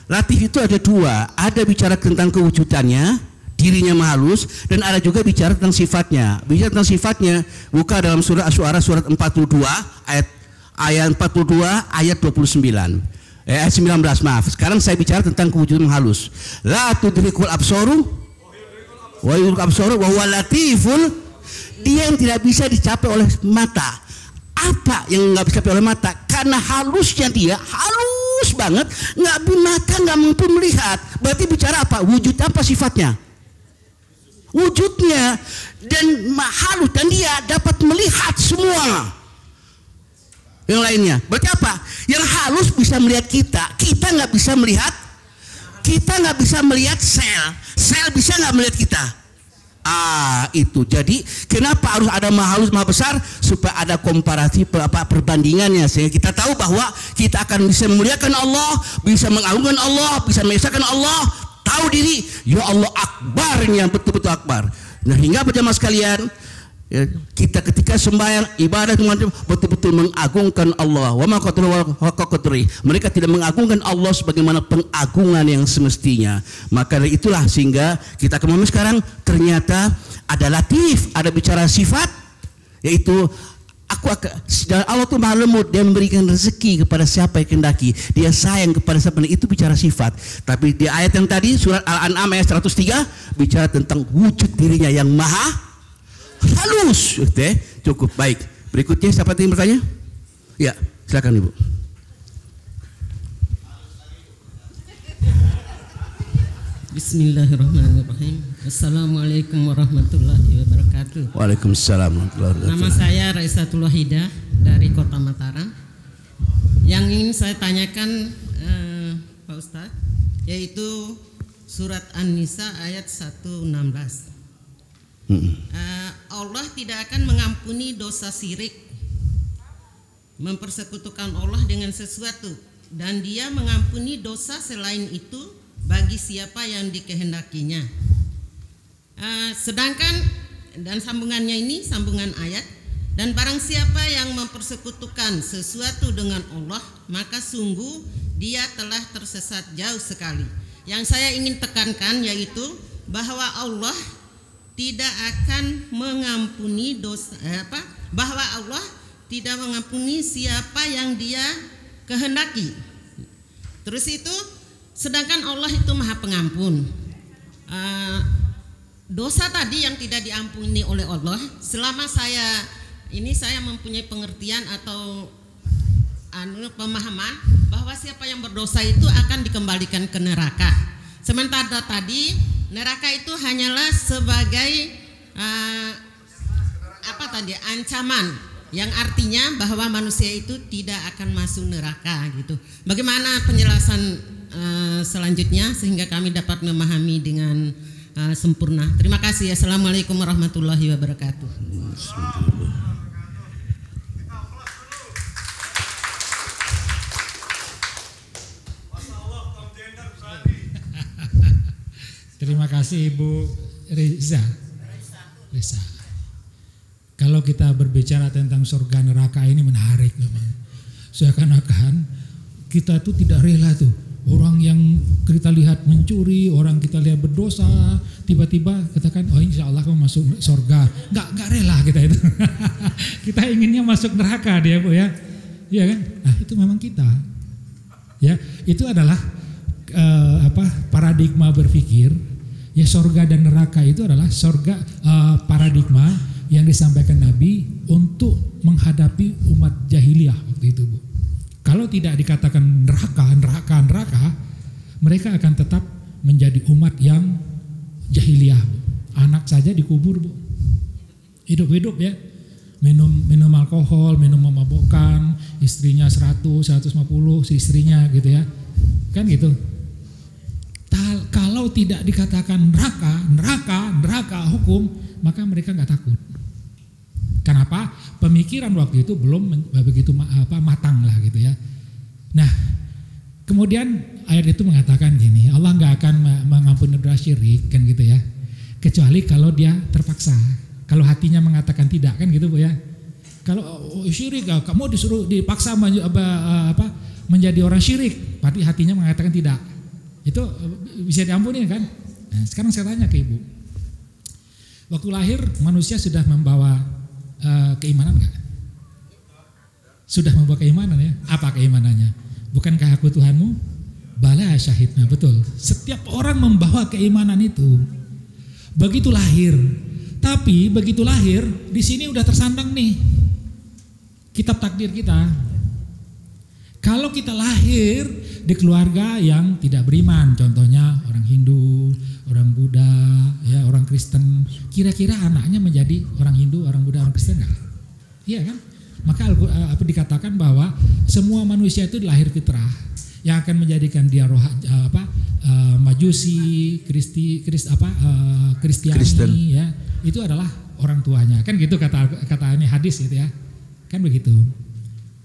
Latif itu ada dua, ada bicara tentang kewujudannya, dirinya maha halus, dan ada juga bicara tentang sifatnya. Bicara tentang sifatnya, buka dalam surah Asy-Syu'ara surat 42 ayat 42 ayat 29. Ayat 19 maaf. Sekarang saya bicara tentang kewujudan maha halus. La tudrikul absaru wa yudrikul absaru wa huwa latiful. Dia yang tidak bisa dicapai oleh mata. Apa yang nggak bisa dicapai oleh mata? Karena halusnya dia, halus banget, mata nggak mampu melihat. Berarti bicara apa? Wujud apa sifatnya? Wujudnya dan halus, dan dia dapat melihat semua. Yang lainnya. Berarti apa? Yang halus bisa melihat kita. Kita nggak bisa melihat. Kita nggak bisa melihat sel. Sel bisa nggak melihat kita. Itu. Jadi kenapa harus ada maha halus maha besar? Supaya ada komparasi perbandingannya, sehingga kita tahu bahwa kita akan bisa memuliakan Allah, bisa mengagungkan Allah, bisa mengesahkan Allah. Tahu diri, ya Allah akbarnya, betul-betul akbar. Nah, hingga berjamaah sekalian, ya, kita ketika sembahyang ibadah betul-betul mengagungkan Allah. Wa ma qadri. Mereka tidak mengagungkan Allah sebagaimana pengagungan yang semestinya. Maka dari itulah sehingga kita kemarin sekarang ternyata ada latif, ada bicara sifat, yaitu Allah tuh maha lembut, dia memberikan rezeki kepada siapa yang kehendaki, dia sayang kepada siapa, itu bicara sifat. Tapi di ayat yang tadi surat Al-An'am ayat 103 bicara tentang wujud dirinya yang maha halus. Cukup, baik. Berikutnya siapa yang bertanya? Ya, silakan Ibu. Bismillahirrahmanirrahim. Assalamualaikum warahmatullahi wabarakatuh. Waalaikumsalam warahmatullahi wabarakatuh. Nama saya Raisatul Wahidah dari Kota Mataram. Yang ingin saya tanyakan Pak Ustadz, yaitu surat An-Nisa ayat 116. Allah tidak akan mengampuni dosa syirik, mempersekutukan Allah dengan sesuatu, dan Dia mengampuni dosa selain itu bagi siapa yang dikehendakinya. Sedangkan dan sambungannya ini sambungan ayat, dan barang siapa yang mempersekutukan sesuatu dengan Allah, maka sungguh dia telah tersesat jauh sekali. Yang saya ingin tekankan yaitu bahwa Allah tidak akan mengampuni dosa, bahwa Allah tidak mengampuni siapa yang Dia kehendaki. Terus itu, sedangkan Allah itu Maha Pengampun. Dosa tadi yang tidak diampuni oleh Allah, selama saya mempunyai pengertian atau pemahaman bahwa siapa yang berdosa itu akan dikembalikan ke neraka. Sementara tadi neraka itu hanyalah sebagai ancaman, yang artinya bahwa manusia itu tidak akan masuk neraka gitu. Bagaimana penjelasan selanjutnya sehingga kami dapat memahami dengan sempurna. Terima kasih. Assalamualaikum warahmatullahi wabarakatuh. Terima kasih Ibu Riza. Kalau kita berbicara tentang surga neraka ini menarik memang. Seakan-akan kita tuh tidak rela tuh. Orang yang kita lihat mencuri, orang kita lihat berdosa, tiba-tiba katakan, oh insya Allah kamu masuk surga. Nggak rela kita itu. Kita inginnya masuk neraka dia Bu ya. Iya kan? Nah itu memang kita. Ya, itu adalah paradigma berpikir. Ya surga dan neraka itu adalah paradigma yang disampaikan Nabi untuk menghadapi umat jahiliyah waktu itu Bu. Kalau tidak dikatakan neraka, mereka akan tetap menjadi umat yang jahiliyah. Anak saja dikubur Bu, hidup-hidup ya, minum alkohol, minum memabukkan, istrinya 100-150 si istrinya gitu ya, kan gitu. Kalau tidak dikatakan neraka hukum, maka mereka nggak takut. Kenapa? Pemikiran waktu itu belum begitu matang lah gitu ya. Nah, kemudian ayat itu mengatakan gini, Allah nggak akan mengampuni dosa syirik kan gitu ya, kecuali kalau dia terpaksa. Kalau hatinya mengatakan tidak kan gitu Bu ya. Kalau syirik, kamu disuruh dipaksa menjadi orang syirik, berarti hatinya mengatakan tidak. Itu bisa diampuni kan? Nah, sekarang saya tanya ke Ibu, waktu lahir manusia sudah membawa keimanan enggak? Sudah membawa keimanan ya? Apa keimanannya? Bukankah aku Tuhanmu? Bala syahidna, betul. Setiap orang membawa keimanan itu. Begitu lahir. Tapi begitu lahir, di sini udah tersandang nih kitab takdir kita. Kalau kita lahir di keluarga yang tidak beriman, contohnya orang Hindu, orang Buddha, ya orang Kristen, kira-kira anaknya menjadi orang Hindu, orang Buddha, orang Kristen enggak? Iya kan? Maka dikatakan bahwa semua manusia itu lahir fitrah yang akan menjadikan dia Majusi, Kristiani, ya itu adalah orang tuanya, kan gitu kata ini hadis gitu ya, kan begitu.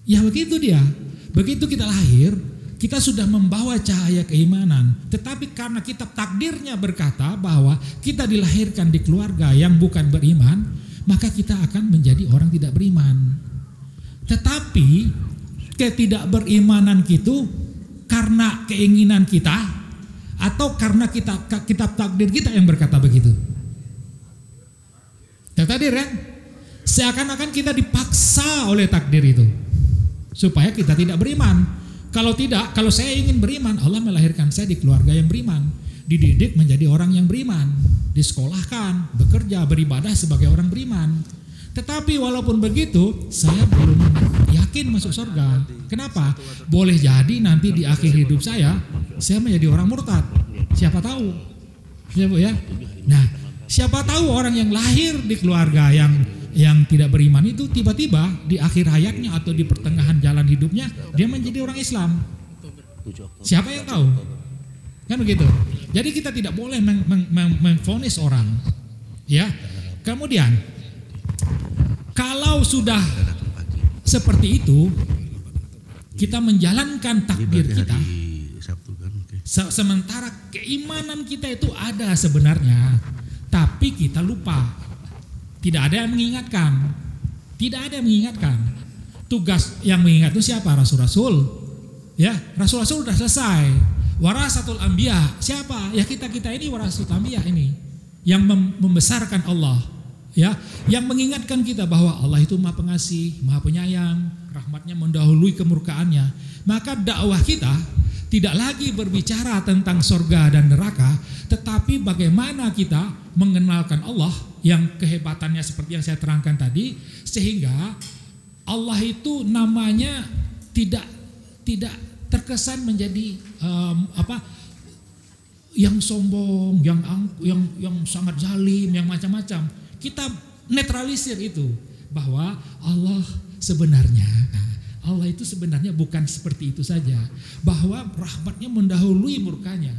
Ya begitu dia, begitu kita lahir, kita sudah membawa cahaya keimanan, tetapi karena kitab takdirnya berkata bahwa kita dilahirkan di keluarga yang bukan beriman, maka kita akan menjadi orang tidak beriman. Tetapi ketidakberimanan itu karena keinginan kita atau karena kitab takdir kita yang berkata begitu. Takdir kan? Seakan-akan kita dipaksa oleh takdir itu supaya kita tidak beriman. Kalau tidak, kalau saya ingin beriman, Allah melahirkan saya di keluarga yang beriman, dididik menjadi orang yang beriman, disekolahkan, bekerja, beribadah sebagai orang beriman. Tetapi walaupun begitu, saya belum yakin masuk surga. Kenapa? Boleh jadi nanti di akhir hidup saya menjadi orang murtad. Siapa tahu? Ya Bu ya. Nah, siapa tahu orang yang lahir di keluarga yang tidak beriman itu tiba-tiba di akhir hayatnya atau di pertengahan jalan hidupnya dia menjadi orang Islam. Siapa yang tahu? Kan begitu. Jadi kita tidak boleh memvonis orang. Ya. Kemudian kalau sudah seperti itu, kita menjalankan takdir kita. Sementara keimanan kita itu ada sebenarnya, tapi kita lupa. Tidak ada yang mengingatkan. Tidak ada yang mengingatkan. Tugas yang mengingat itu siapa? Rasul-rasul. Ya, rasul-rasul sudah selesai. Warasatul anbiya. Siapa? Ya kita ini warasatul anbiya ini yang membesarkan Allah. Ya, yang mengingatkan kita bahwa Allah itu Maha Pengasih, Maha Penyayang, rahmatnya mendahului kemurkaannya. Maka dakwah kita tidak lagi berbicara tentang surga dan neraka, tetapi bagaimana kita mengenalkan Allah yang kehebatannya seperti yang saya terangkan tadi, sehingga Allah itu namanya tidak terkesan menjadi yang sombong, yang sangat zalim, yang macam-macam. Kita netralisir itu bahwa Allah itu sebenarnya bukan seperti itu saja, bahwa rahmatnya mendahului murkanya,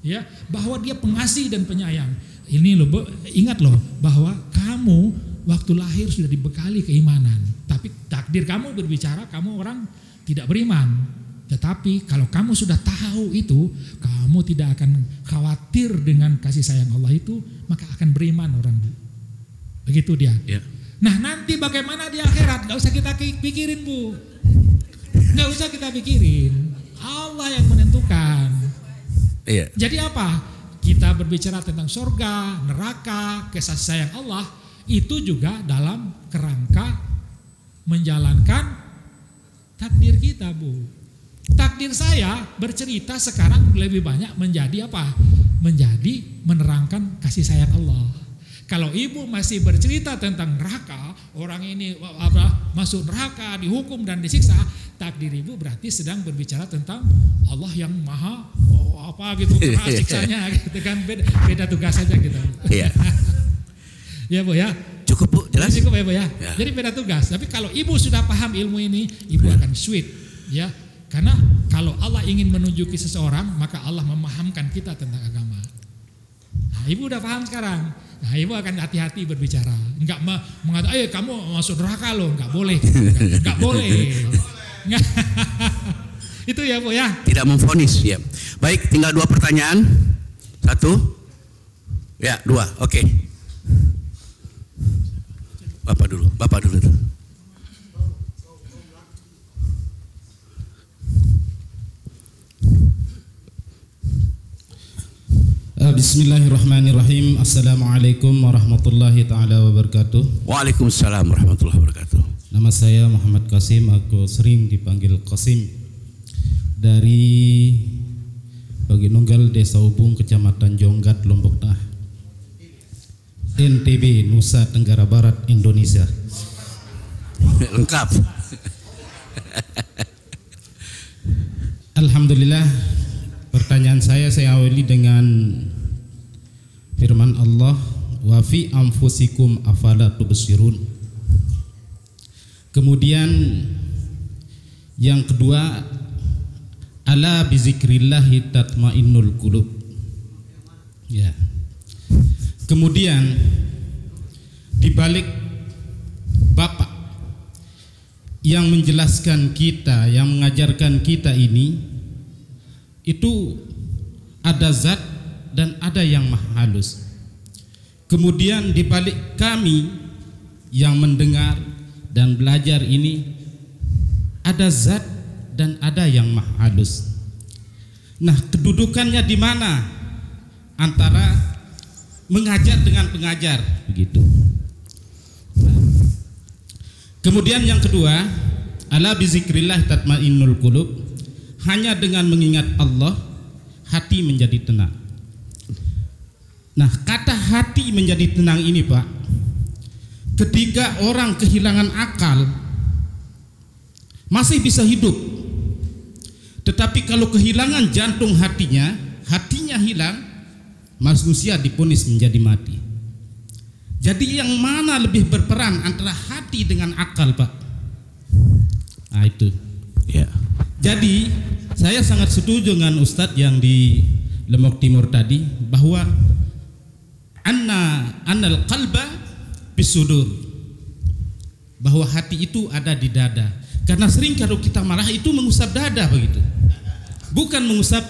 ya, bahwa dia pengasih dan penyayang. Ini loh, ingat loh bahwa kamu waktu lahir sudah dibekali keimanan, tapi takdir kamu berbicara kamu orang tidak beriman. Tetapi kalau kamu sudah tahu itu, kamu tidak akan khawatir dengan kasih sayang Allah itu, maka akan beriman orang. Begitu dia. Ya. Nah nanti bagaimana di akhirat, gak usah kita pikirin Bu, gak usah kita pikirin, Allah yang menentukan. Iya. Jadi apa? Kita berbicara tentang surga, neraka, kasih sayang Allah, itu juga dalam kerangka menjalankan takdir kita Bu. Takdir saya bercerita sekarang lebih banyak menjadi apa? Menjadi menerangkan kasih sayang Allah. Kalau ibu masih bercerita tentang neraka, orang ini masuk neraka, dihukum dan disiksa, takdir ibu berarti sedang berbicara tentang Allah yang maha keras siksanya gitu kan, beda tugas saja gitu. Iya. Ya Bu ya. Cukup Bu, jelas. Cukup ya Bu ya. Jadi beda tugas. Tapi kalau ibu sudah paham ilmu ini, ibu akan sweet, ya. Karena kalau Allah ingin menunjuki seseorang, maka Allah memahamkan kita tentang agama. Nah, ibu udah paham sekarang. Nah, ibu akan hati-hati berbicara. Enggak mengatakan, kamu masuk neraka loh, enggak boleh. Enggak boleh. Itu ya Bu ya. Tidak memvonis ya. Baik, tinggal 2 pertanyaan. 1. Ya, 2. Oke. Bapak dulu tuh. Bismillahirrahmanirrahim. Assalamualaikum warahmatullahi ta'ala wabarakatuh. Waalaikumsalam warahmatullahi wabarakatuh. Nama saya Muhammad Qasim, aku sering dipanggil Qasim, dari Bagi Nunggal, Desa Ubung, Kecamatan Jonggat, Lombok Tengah, NTB, Nusa Tenggara Barat, Indonesia. Lengkap. Alhamdulillah. Pertanyaan saya awali dengan firman Allah, wa fi anfusikum afala tubsirun. Kemudian yang kedua, ala bizikrillahi tatmainnul qulub. Ya. Kemudian di balik Bapak yang menjelaskan kita, yang mengajarkan kita ini, itu ada zat dan ada yang maha halus. Kemudian di balik kami yang mendengar dan belajar ini, ada zat dan ada yang maha halus. Nah, kedudukannya di mana antara mengajar dengan pengajar, begitu. Kemudian yang kedua, ala bizikrillah tatmainnul qulub. Hanya dengan mengingat Allah, hati menjadi tenang. Nah, kata hati menjadi tenang ini, Pak, ketika orang kehilangan akal masih bisa hidup, tetapi kalau kehilangan jantung hatinya hilang, manusia diponis menjadi mati. Jadi yang mana lebih berperan antara hati dengan akal, Pak? Nah, itu. Ya. Jadi saya sangat setuju dengan Ustadz yang di Lombok Timur tadi, bahwa annal qalba bisudur, bahwa hati itu ada di dada. Karena sering kalau kita marah itu mengusap dada, begitu, bukan mengusap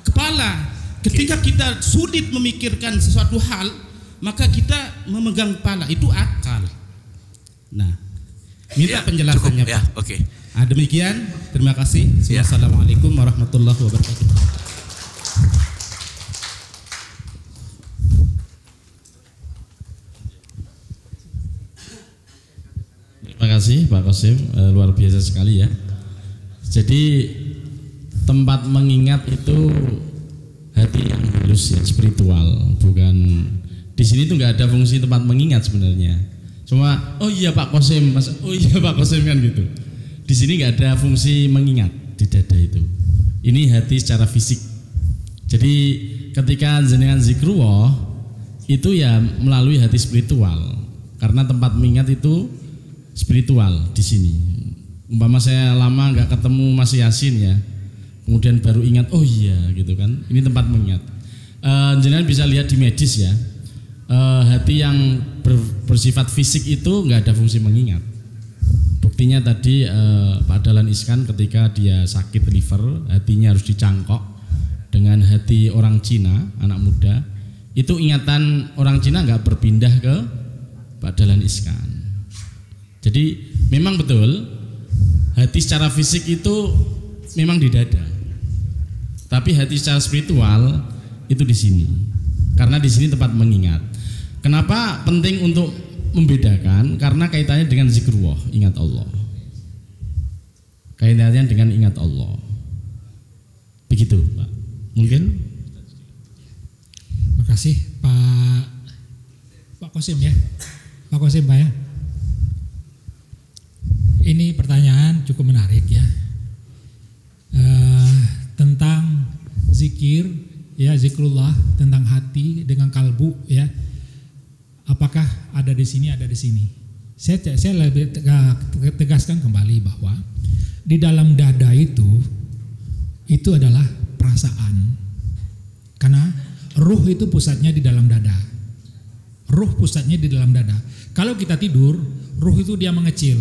kepala. Ketika kita sulit memikirkan sesuatu hal, maka kita memegang kepala, itu akal. Nah, minta penjelasannya, cukup, ya, Pak. oke. Nah, demikian, terima kasih. Assalamualaikum warahmatullahi wabarakatuh. Terima kasih Pak Qasim, luar biasa sekali ya. Jadi tempat mengingat itu hati yang halus ya, spiritual, bukan di sini tuh nggak ada fungsi tempat mengingat sebenarnya. Cuma oh iya Pak Qasim, oh iya Pak Qasim kan gitu. Di sini nggak ada fungsi mengingat di dada itu. Ini hati secara fisik. Jadi ketika jenengan zikrullah itu ya melalui hati spiritual, karena tempat mengingat itu spiritual di sini. Umpama saya lama nggak ketemu Mas Yasin ya, kemudian baru ingat, oh iya gitu kan, ini tempat mengingat. Jenengan bisa lihat di medis ya, hati yang bersifat fisik itu nggak ada fungsi mengingat. Buktinya tadi Pak Dahlan Iskan ketika dia sakit liver, hatinya harus dicangkok dengan hati orang Cina, anak muda, itu ingatan orang Cina nggak berpindah ke Pak Dahlan Iskan. Jadi memang betul hati secara fisik itu memang di dada, tapi hati secara spiritual itu di sini, karena di sini tempat mengingat. Kenapa penting untuk membedakan? Karena kaitannya dengan zikrullah, ingat Allah. Kaitannya dengan ingat Allah. Begitu, Pak. Mungkin. Makasih Pak Qasim ya. Pak Qasim, Pak ya. Ini pertanyaan cukup menarik ya. Tentang zikir ya, zikrullah, tentang hati dengan kalbu ya. Apakah ada di sini, ada di sini? Saya lebih tegaskan kembali bahwa di dalam dada itu adalah perasaan. Karena ruh itu pusatnya di dalam dada. Ruh pusatnya di dalam dada. Kalau kita tidur, ruh itu dia mengecil,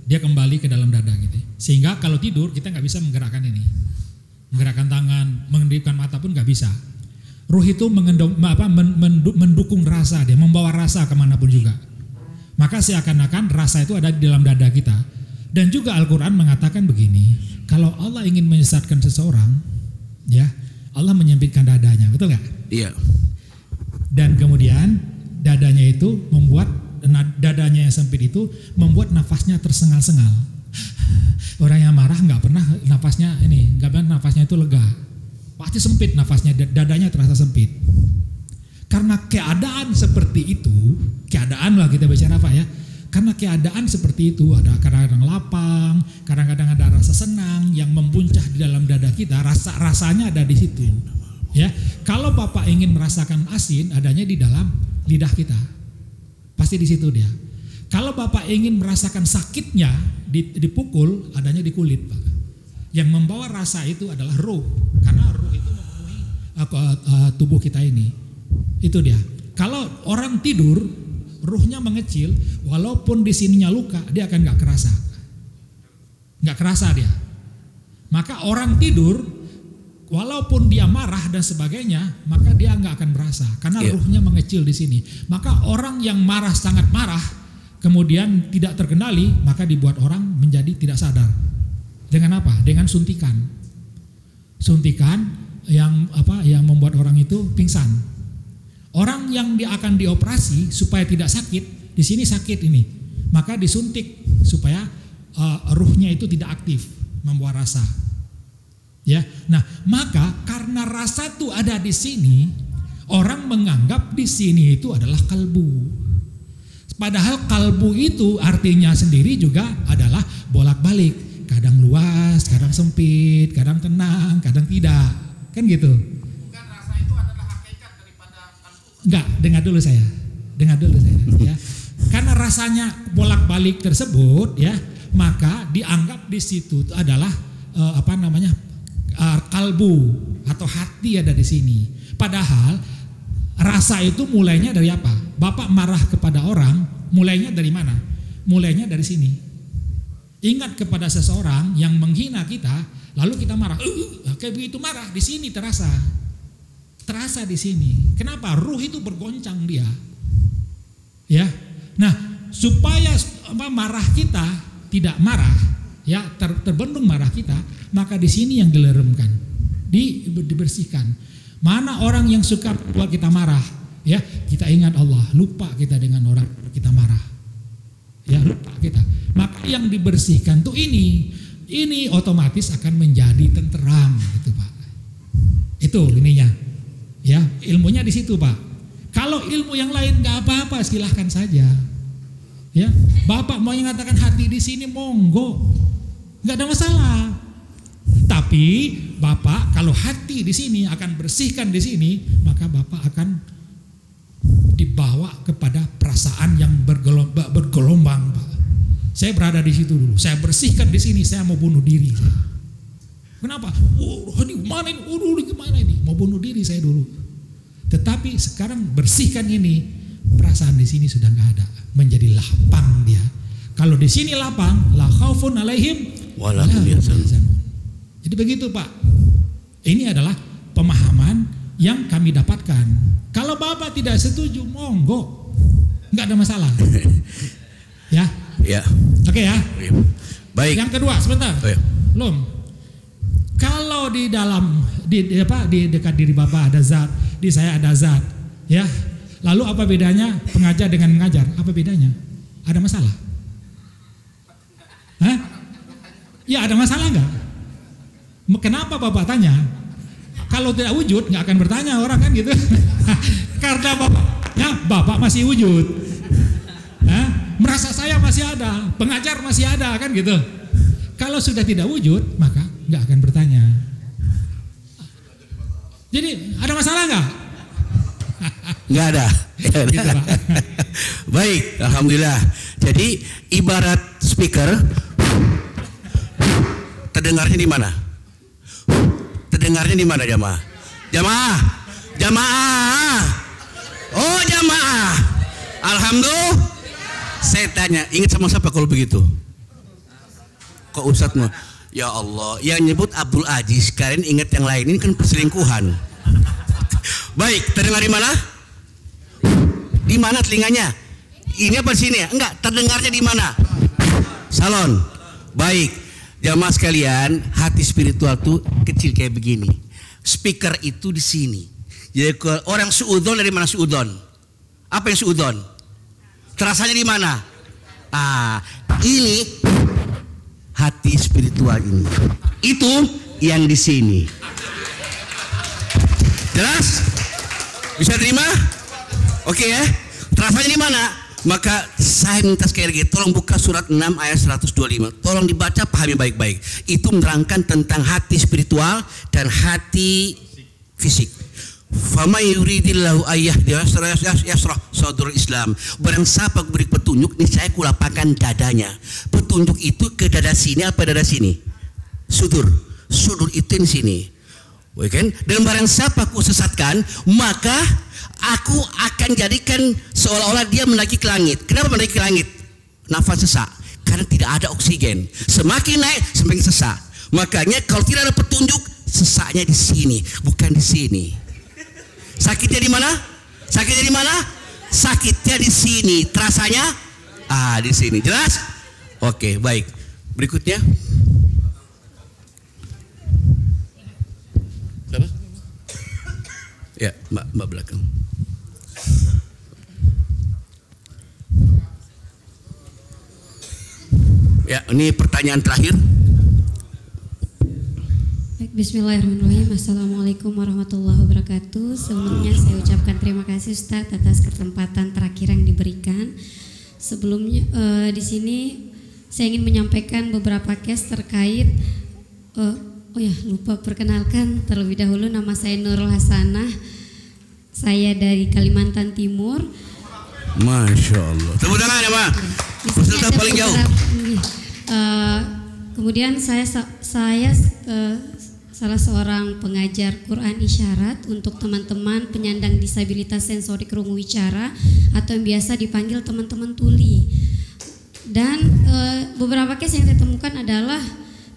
dia kembali ke dalam dada gitu. Sehingga kalau tidur kita nggak bisa menggerakkan ini, menggerakkan tangan, mengendipkan mata pun nggak bisa. Ruh itu mendukung rasa, dia membawa rasa kemanapun juga. Maka seakan-akan rasa itu ada di dalam dada kita. Dan juga Al-Quran mengatakan begini, kalau Allah ingin menyesatkan seseorang, ya Allah menyempitkan dadanya, betul nggak? Iya. Dan kemudian dadanya itu membuat, dadanya yang sempit itu membuat nafasnya tersengal-sengal. Orang yang marah nggak pernah nafasnya itu lega. Pasti sempit nafasnya, dadanya terasa sempit. Karena keadaan seperti itu, keadaan lah kita bicara apa ya? Karena keadaan seperti itu, ada kadang-kadang lapang, kadang-kadang ada rasa senang yang mempuncak di dalam dada kita, rasanya ada di situ. Ya, kalau Bapak ingin merasakan asin, adanya di dalam lidah kita. Pasti di situ dia. Kalau Bapak ingin merasakan sakitnya dipukul, adanya di kulit, Pak. Yang membawa rasa itu adalah ruh, karena ruh itu memenuhi tubuh kita ini. Itu dia. Kalau orang tidur, ruhnya mengecil, walaupun di sininya luka, dia akan nggak kerasa dia. Maka orang tidur, walaupun dia marah dan sebagainya, maka dia nggak akan merasa, karena ruhnya mengecil di sini. Maka orang yang marah, sangat marah, kemudian tidak terkendali, maka dibuat orang menjadi tidak sadar. Dengan apa? Dengan suntikan yang membuat orang itu pingsan. Orang yang dia akan dioperasi supaya tidak sakit, di sini sakit ini, maka disuntik supaya ruhnya itu tidak aktif membawa rasa. Ya, nah maka karena rasa itu ada di sini, orang menganggap di sini itu adalah kalbu. Padahal kalbu itu artinya sendiri juga adalah bolak-balik, kadang luas, kadang sempit, kadang tenang, kadang tidak, kan gitu. Enggak, dengar dulu saya. Ya. Karena rasanya bolak-balik tersebut, ya, maka dianggap di situ adalah kalbu atau hati ada di sini. Padahal rasa itu mulainya dari apa? Bapak marah kepada orang, mulainya dari mana? Mulainya dari sini. Ingat kepada seseorang yang menghina kita, lalu kita marah. Kayak begitu marah, di sini terasa di sini. Kenapa? Ruh itu bergoncang dia. Ya. Nah, supaya marah kita tidak marah, ya, terbendung marah kita, maka di sini yang dileremkan, dibersihkan. Mana orang yang suka buat kita marah, ya, kita ingat Allah, lupa kita dengan orang kita marah. Ya, lupa kita. Maka yang dibersihkan tuh ini otomatis akan menjadi tenteram, gitu, Pak. Itu ininya. Ya, ilmunya di situ, Pak. Kalau ilmu yang lain nggak apa-apa, silahkan saja. Ya, Bapak mau mengatakan hati di sini, monggo, nggak ada masalah. Tapi Bapak kalau hati di sini akan bersihkan di sini, maka Bapak akan dibawa kepada perasaan yang bergelombang, Pak. Saya berada di situ dulu, saya bersihkan di sini, saya mau bunuh diri. Kenapa? Gimana ini? Mau bunuh diri saya dulu. Tetapi sekarang bersihkan ini, perasaan di sini sudah nggak ada, menjadi lapang dia. Kalau di sini lapang, la khaufun alaihim wala hum yahzanun. Jadi begitu, Pak. Ini adalah pemahaman yang kami dapatkan. Kalau Bapak tidak setuju, monggo, nggak ada masalah. Ya. Ya. Oke ya. Baik. Yang kedua, sebentar. Belum. Kalau di dalam di dekat diri Bapak ada zat, di saya ada zat, ya. Lalu apa bedanya pengajar dengan mengajar? Apa bedanya? Ada masalah? Hah? Ya, ada masalah enggak? Kenapa Bapak tanya? Kalau tidak wujud nggak akan bertanya orang, kan gitu. Karena Bapak masih wujud. Hah? Merasa saya masih ada, pengajar masih ada, kan gitu. Kalau sudah tidak wujud, maka nggak akan bertanya. Jadi ada masalah nggak? Nggak ada. Gitu, Pak. Baik, alhamdulillah. Jadi ibarat speaker, terdengarnya di mana? Terdengarnya di mana, jamaah? Jamaah. Oh, jamaah. Alhamdulillah. Saya tanya, ingat sama siapa kalau begitu? Kok Ustadz mau? Ya Allah, yang nyebut Abdul Aziz, kalian ingat yang lain, ini kan perselingkuhan. Baik, terdengar di mana? Di mana telinganya? Ini apa di sini ya? Enggak, terdengarnya di mana? Salon. Baik, jamaah sekalian, hati spiritual tuh kecil kayak begini. Speaker itu di sini. Jadi orang suudon, dari mana suudon? Apa yang suudon? Terasanya di mana? Ini hati spiritual ini. Itu yang di sini. Jelas? Bisa terima? Oke ya. Terasanya di mana? Maka saya minta sekali lagi, tolong buka surat 6 ayat 125. Tolong dibaca, pahami baik-baik. Itu menerangkan tentang hati spiritual dan hati fisik. Fama yuridillahu yasrah sadrul Islam. Barang siapa beri petunjuk, niscaya ku lapangkan dadanya. Petunjuk itu ke dada sini apa dada sini? Sudur itu di sini. Kan? Dan barang siapa ku sesatkan, maka aku akan jadikan seolah-olah dia menaiki ke langit. Kenapa menaiki ke langit? Nafas sesak, karena tidak ada oksigen. Semakin naik semakin sesak. Makanya kalau tidak ada petunjuk, sesaknya di sini, bukan di sini. Sakitnya di mana? Sakitnya di mana? Sakitnya di sini. Terasanya di sini. Jelas? Oke, baik. Berikutnya. Siapa? Ya, Mbak belakang. Ya, ini pertanyaan terakhir. Bismillahirrahmanirrahim. Assalamualaikum warahmatullahi wabarakatuh. Sebelumnya saya ucapkan terima kasih Ustadz atas kesempatan terakhir yang diberikan. Sebelumnya di sini saya ingin menyampaikan beberapa case terkait lupa perkenalkan terlebih dahulu. Nama saya Nurul Hasanah. Saya dari Kalimantan Timur. Masya Allah. Tepuk tangan ya Pak. Peserta paling jauh. Kemudian saya salah seorang pengajar Quran isyarat untuk teman-teman penyandang disabilitas sensorik rungu wicara atau yang biasa dipanggil teman-teman tuli. Dan beberapa case yang saya temukan adalah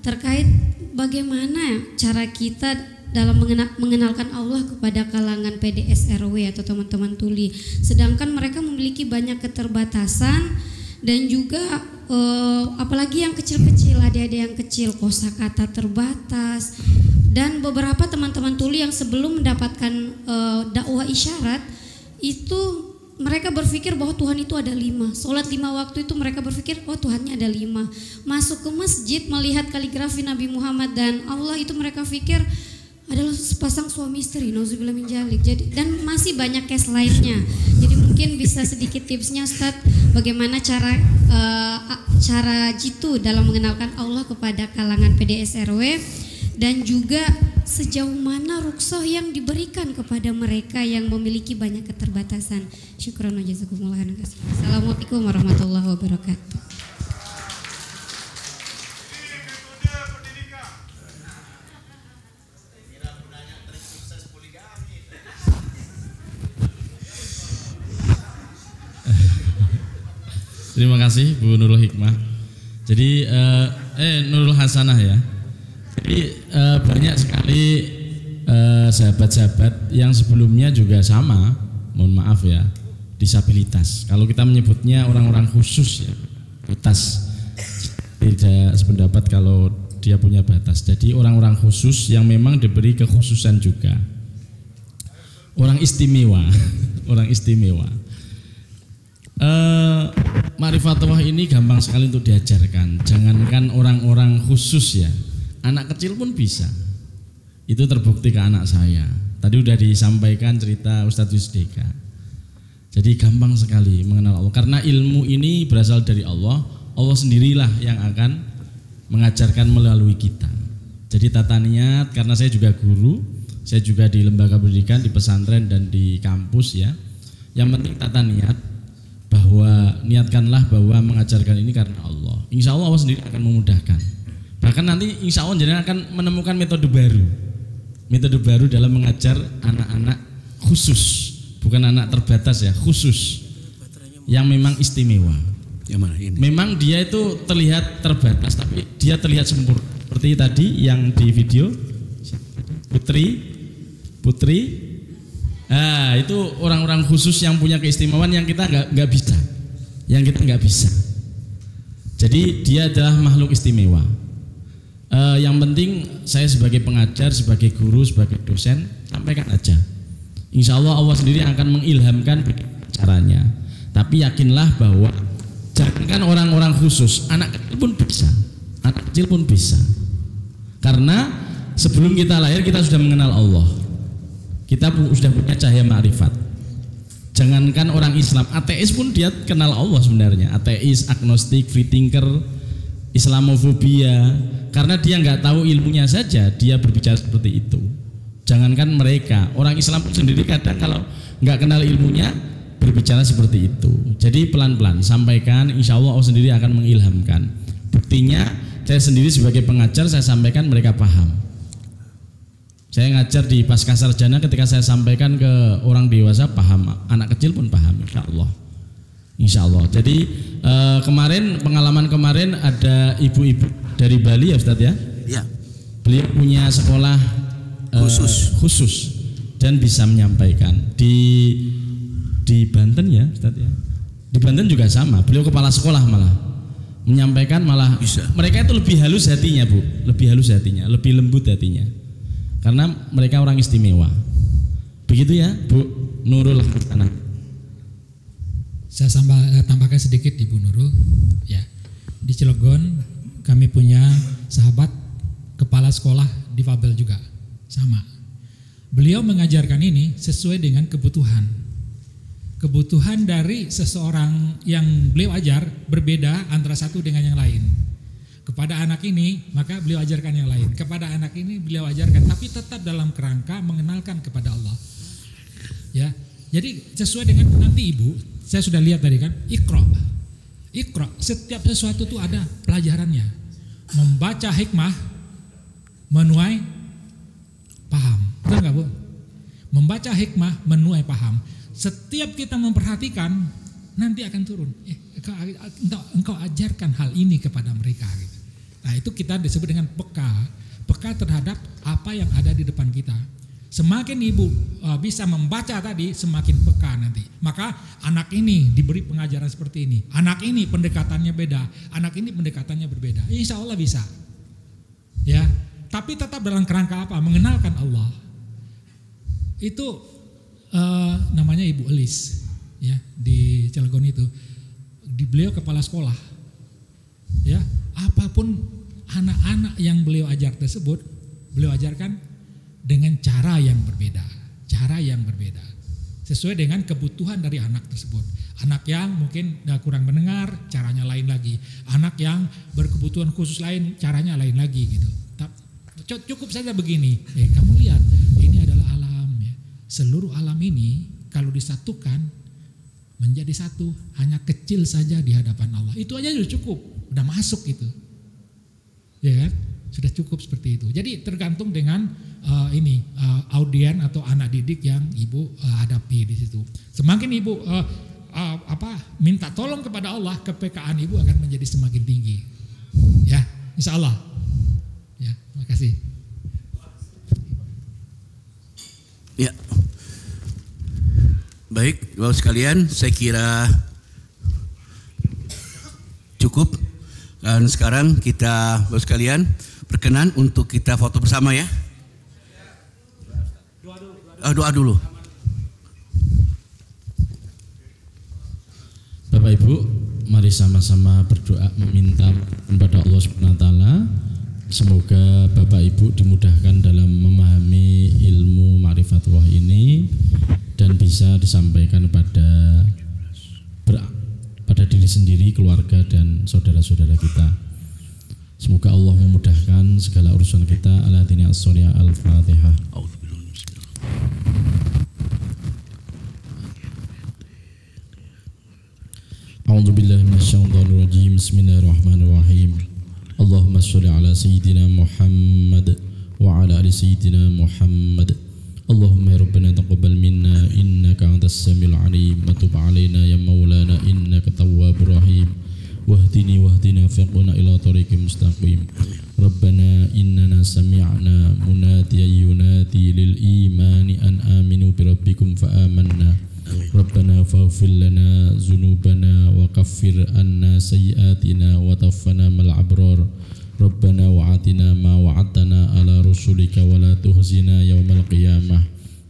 terkait bagaimana cara kita dalam mengenalkan Allah kepada kalangan PDS RW atau teman-teman tuli. Sedangkan mereka memiliki banyak keterbatasan dan juga apalagi yang kecil-kecil, adik-adik yang kecil, kosakata terbatas, dan beberapa teman-teman tuli yang sebelum mendapatkan dakwah isyarat itu mereka berpikir bahwa Tuhan itu ada 5. Sholat 5 waktu itu mereka berpikir Tuhannya ada 5. Masuk ke masjid melihat kaligrafi Nabi Muhammad dan Allah itu mereka pikir adalah sepasang suami istri, nauzubillah min dzalik. Jadi dan masih banyak case lainnya. Jadi mungkin bisa sedikit tipsnya Ustadz, bagaimana cara jitu dalam mengenalkan Allah kepada kalangan PDS RW, dan juga sejauh mana rukhsah yang diberikan kepada mereka yang memiliki banyak keterbatasan. Syukran wa jazakumullah khairan. Assalamualaikum warahmatullahi wabarakatuh. Terima kasih Bu Nurul Hikmah. Jadi Nurul Hasanah ya. Jadi banyak sekali sahabat-sahabat yang sebelumnya juga sama, mohon maaf ya, disabilitas. Kalau kita menyebutnya orang-orang khusus ya, batas. Tidak sependapat kalau dia punya batas. Jadi orang-orang khusus yang memang diberi kekhususan juga. Orang istimewa, orang istimewa. Ma'rifatullah ini gampang sekali untuk diajarkan. Jangankan orang-orang khusus ya, anak kecil pun bisa. Itu terbukti ke anak saya. Tadi udah disampaikan cerita Ustadz Wisdeka. Jadi gampang sekali mengenal Allah. Karena ilmu ini berasal dari Allah. Allah sendirilah yang akan mengajarkan melalui kita. Jadi tata niat, karena saya juga guru, saya juga di lembaga pendidikan, di pesantren dan di kampus ya. Yang penting tata niat, bahwa niatkanlah bahwa mengajarkan ini karena Allah. Insya Allah Allah sendiri akan memudahkan. Bahkan nanti insya Allah jenengan akan menemukan metode baru dalam mengajar anak-anak khusus, bukan anak terbatas ya, khusus, yang memang istimewa. Yang mana ini? Memang dia itu terlihat terbatas, tapi dia terlihat sempurna. Seperti tadi yang di video Putri. Nah, itu orang-orang khusus yang punya keistimewaan yang kita nggak bisa, Jadi dia adalah makhluk istimewa. Yang penting saya sebagai pengajar, sebagai guru, sebagai dosen sampaikan aja. Insya Allah Allah sendiri akan mengilhamkan caranya. Tapi yakinlah bahwa jangankan orang-orang khusus, anak kecil pun bisa. Karena sebelum kita lahir kita sudah mengenal Allah. Kita sudah punya cahaya ma'rifat. Jangankan orang Islam, ateis pun dia kenal Allah sebenarnya. Ateis, agnostik, free thinker, Islamofobia. Karena dia nggak tahu ilmunya saja, dia berbicara seperti itu. Jangankan mereka, orang Islam pun sendiri kadang kalau nggak kenal ilmunya berbicara seperti itu. Jadi pelan-pelan sampaikan, insya Allah Allah sendiri akan mengilhamkan. Buktinya saya sendiri sebagai pengajar saya sampaikan mereka paham. Saya ngajar di pasca sarjana, ketika saya sampaikan ke orang dewasa paham, anak kecil pun paham, insya Allah. Insya Allah. Jadi kemarin pengalaman kemarin ada ibu-ibu dari Bali ya Ustadz ya. Ya. Beliau punya sekolah khusus dan bisa menyampaikan di Banten ya Ustadz ya. Di Banten juga sama. Beliau kepala sekolah malah menyampaikan malah bisa. Mereka itu lebih halus hatinya Bu, lebih halus hatinya, lebih lembut hatinya. Karena mereka orang istimewa. Begitu ya Bu Nurul Hasanah. Saya tambahkan sedikit Ibu Nurul ya. Di Cilegon kami punya sahabat kepala sekolah difabel juga, sama. Beliau mengajarkan ini sesuai dengan kebutuhan dari seseorang yang beliau ajar berbeda antara satu dengan yang lain. Kepada anak ini maka beliau ajarkan yang lain, kepada anak ini beliau ajarkan, tapi tetap dalam kerangka mengenalkan kepada Allah ya. Jadi sesuai dengan nanti Ibu, saya sudah lihat tadi kan, Iqra, setiap sesuatu itu ada pelajarannya. Membaca hikmah menuai paham, betul nggak Bu? Membaca hikmah menuai paham. Setiap kita memperhatikan nanti akan turun. Engkau ajarkan hal ini kepada mereka. Gitu. Nah itu kita disebut dengan peka terhadap apa yang ada di depan kita. Semakin ibu bisa membaca tadi, semakin peka nanti. Maka anak ini diberi pengajaran seperti ini. Anak ini pendekatannya beda, anak ini pendekatannya berbeda. Insya Allah bisa. Ya, tapi tetap dalam kerangka apa? Mengenalkan Allah. Itu namanya Ibu Elis, ya di Cilegon itu. Beliau kepala sekolah. Ya, apapun anak-anak yang beliau ajar tersebut, beliau ajarkan dengan cara yang berbeda, sesuai dengan kebutuhan dari anak tersebut. Anak yang mungkin kurang mendengar, caranya lain lagi. Anak yang berkebutuhan khusus lain, caranya lain lagi gitu. Cukup saja begini. Kamu lihat, ini adalah alam ya. Seluruh alam ini kalau disatukan menjadi satu, hanya kecil saja di hadapan Allah. Itu aja sudah cukup, udah masuk itu. Ya kan? Sudah cukup seperti itu. Jadi tergantung dengan audien atau anak didik yang ibu hadapi di situ. Semakin ibu minta tolong kepada Allah, kepekaan ibu akan menjadi semakin tinggi. Ya, insya Allah. Ya, terima kasih. Ya, baik, Bapak sekalian, saya kira cukup. Dan sekarang kita, Bapak sekalian, berkenan untuk kita foto bersama ya. Doa dulu. Bapak Ibu, mari sama-sama berdoa meminta kepada Allah Subhanahu wa taala. Semoga Bapak Ibu dimudahkan dalam memahami ilmu ma'rifatullah ini dan bisa disampaikan pada diri sendiri, keluarga dan saudara-saudara kita. Semoga Allah memudahkan segala urusan kita. Al-Fatihah as-Surya Al-Fatihah. A'udzubillahi minasyaitonir rajim. Bismillahirrahmanirrahim. Allahumma sholli ala sayyidina Muhammad wa ala ali sayyidina Muhammad. Allahumma ya Rabbana taqabbal minna innaka antas samiul alim wa tub alaina ya maulana innaka tawwabur rahim. Wahdina faqna ila tariqim mustaqim. Rabbana innana sami'na munadiyan yunadi lil imani an aminu bi rabbikum fa amanna. Rabbana faghfir lana dzunubana wa kaffir anna sayyi'atina wa tawaffana mal abrar. Rabbana wa'atina ma wa'adtana ala rusulika wa la tuhzina yawmal qiyamah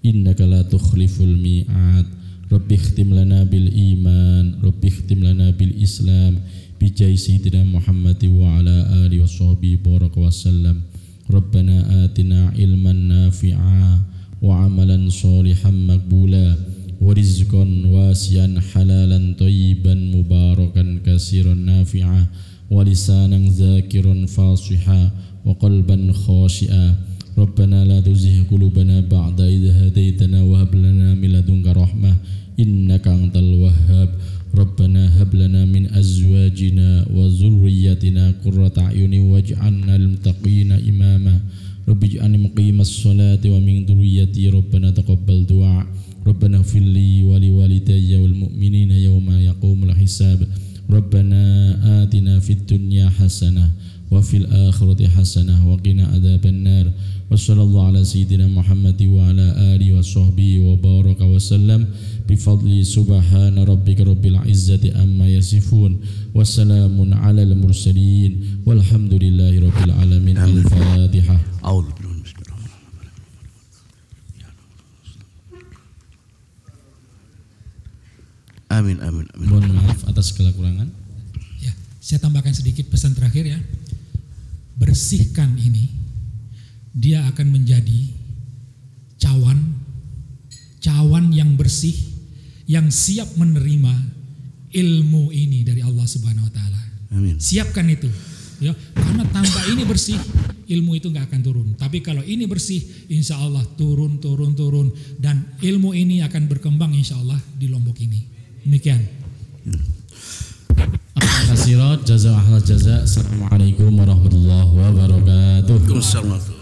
innaka la tukhliful mi'ad. Rabbi ikhtim lana bil iman, Rabbi ikhtim lana bil islam bijai sayyidina Muhammad wa ala alihi wa sahbihi baraka wa sallam. Rabbana atina ilman nafi'a wa amalan sholihan maqbula wa rizqan wasi'an halalan thayyiban mubarakan kasiran nafi'a wa lisanan zakiran fasiha wa qalban khashi'a ربنا لا تزغ قلوبنا بعد إذ هديتنا وهب لنا من لدنك رحمة إنك أنت الوهاب ربنا هب لنا من أزواجنا وذريتنا قرة أعين واجعلنا للمتقين إماما رب اجعلني مقيم الصلاة ومن ذريتي ربنا تقبل دعاء ربنا اغفر لي ولوالدي والمؤمنين يوم يقوم الحساب ربنا آتنا في الدنيا حسنة وفي الآخرة حسنة وقنا عذاب النار وصلى الله على سيدنا محمد وعلى آله وصحبه وبارك وسلم بفضل سبحان ربك رب العزة أما يصفون وسلام على المرسلين والحمد لله رب العالمين. الفاتحة. Amin, amin, amin. Mohon maaf atas segala kurangan. Ya, saya tambahkan sedikit pesan terakhir ya. Bersihkan ini, dia akan menjadi cawan yang bersih, yang siap menerima ilmu ini dari Allah Subhanahu Wa Taala. Amin. Siapkan itu, ya. Karena tanpa ini bersih, ilmu itu nggak akan turun. Tapi kalau ini bersih, insya Allah turun, dan ilmu ini akan berkembang insya Allah di Lombok ini. Demikian. Terima kasih, jazakallahu khairan. Assalamualaikum warahmatullahi wabarakatuh. Waalaikumsalam.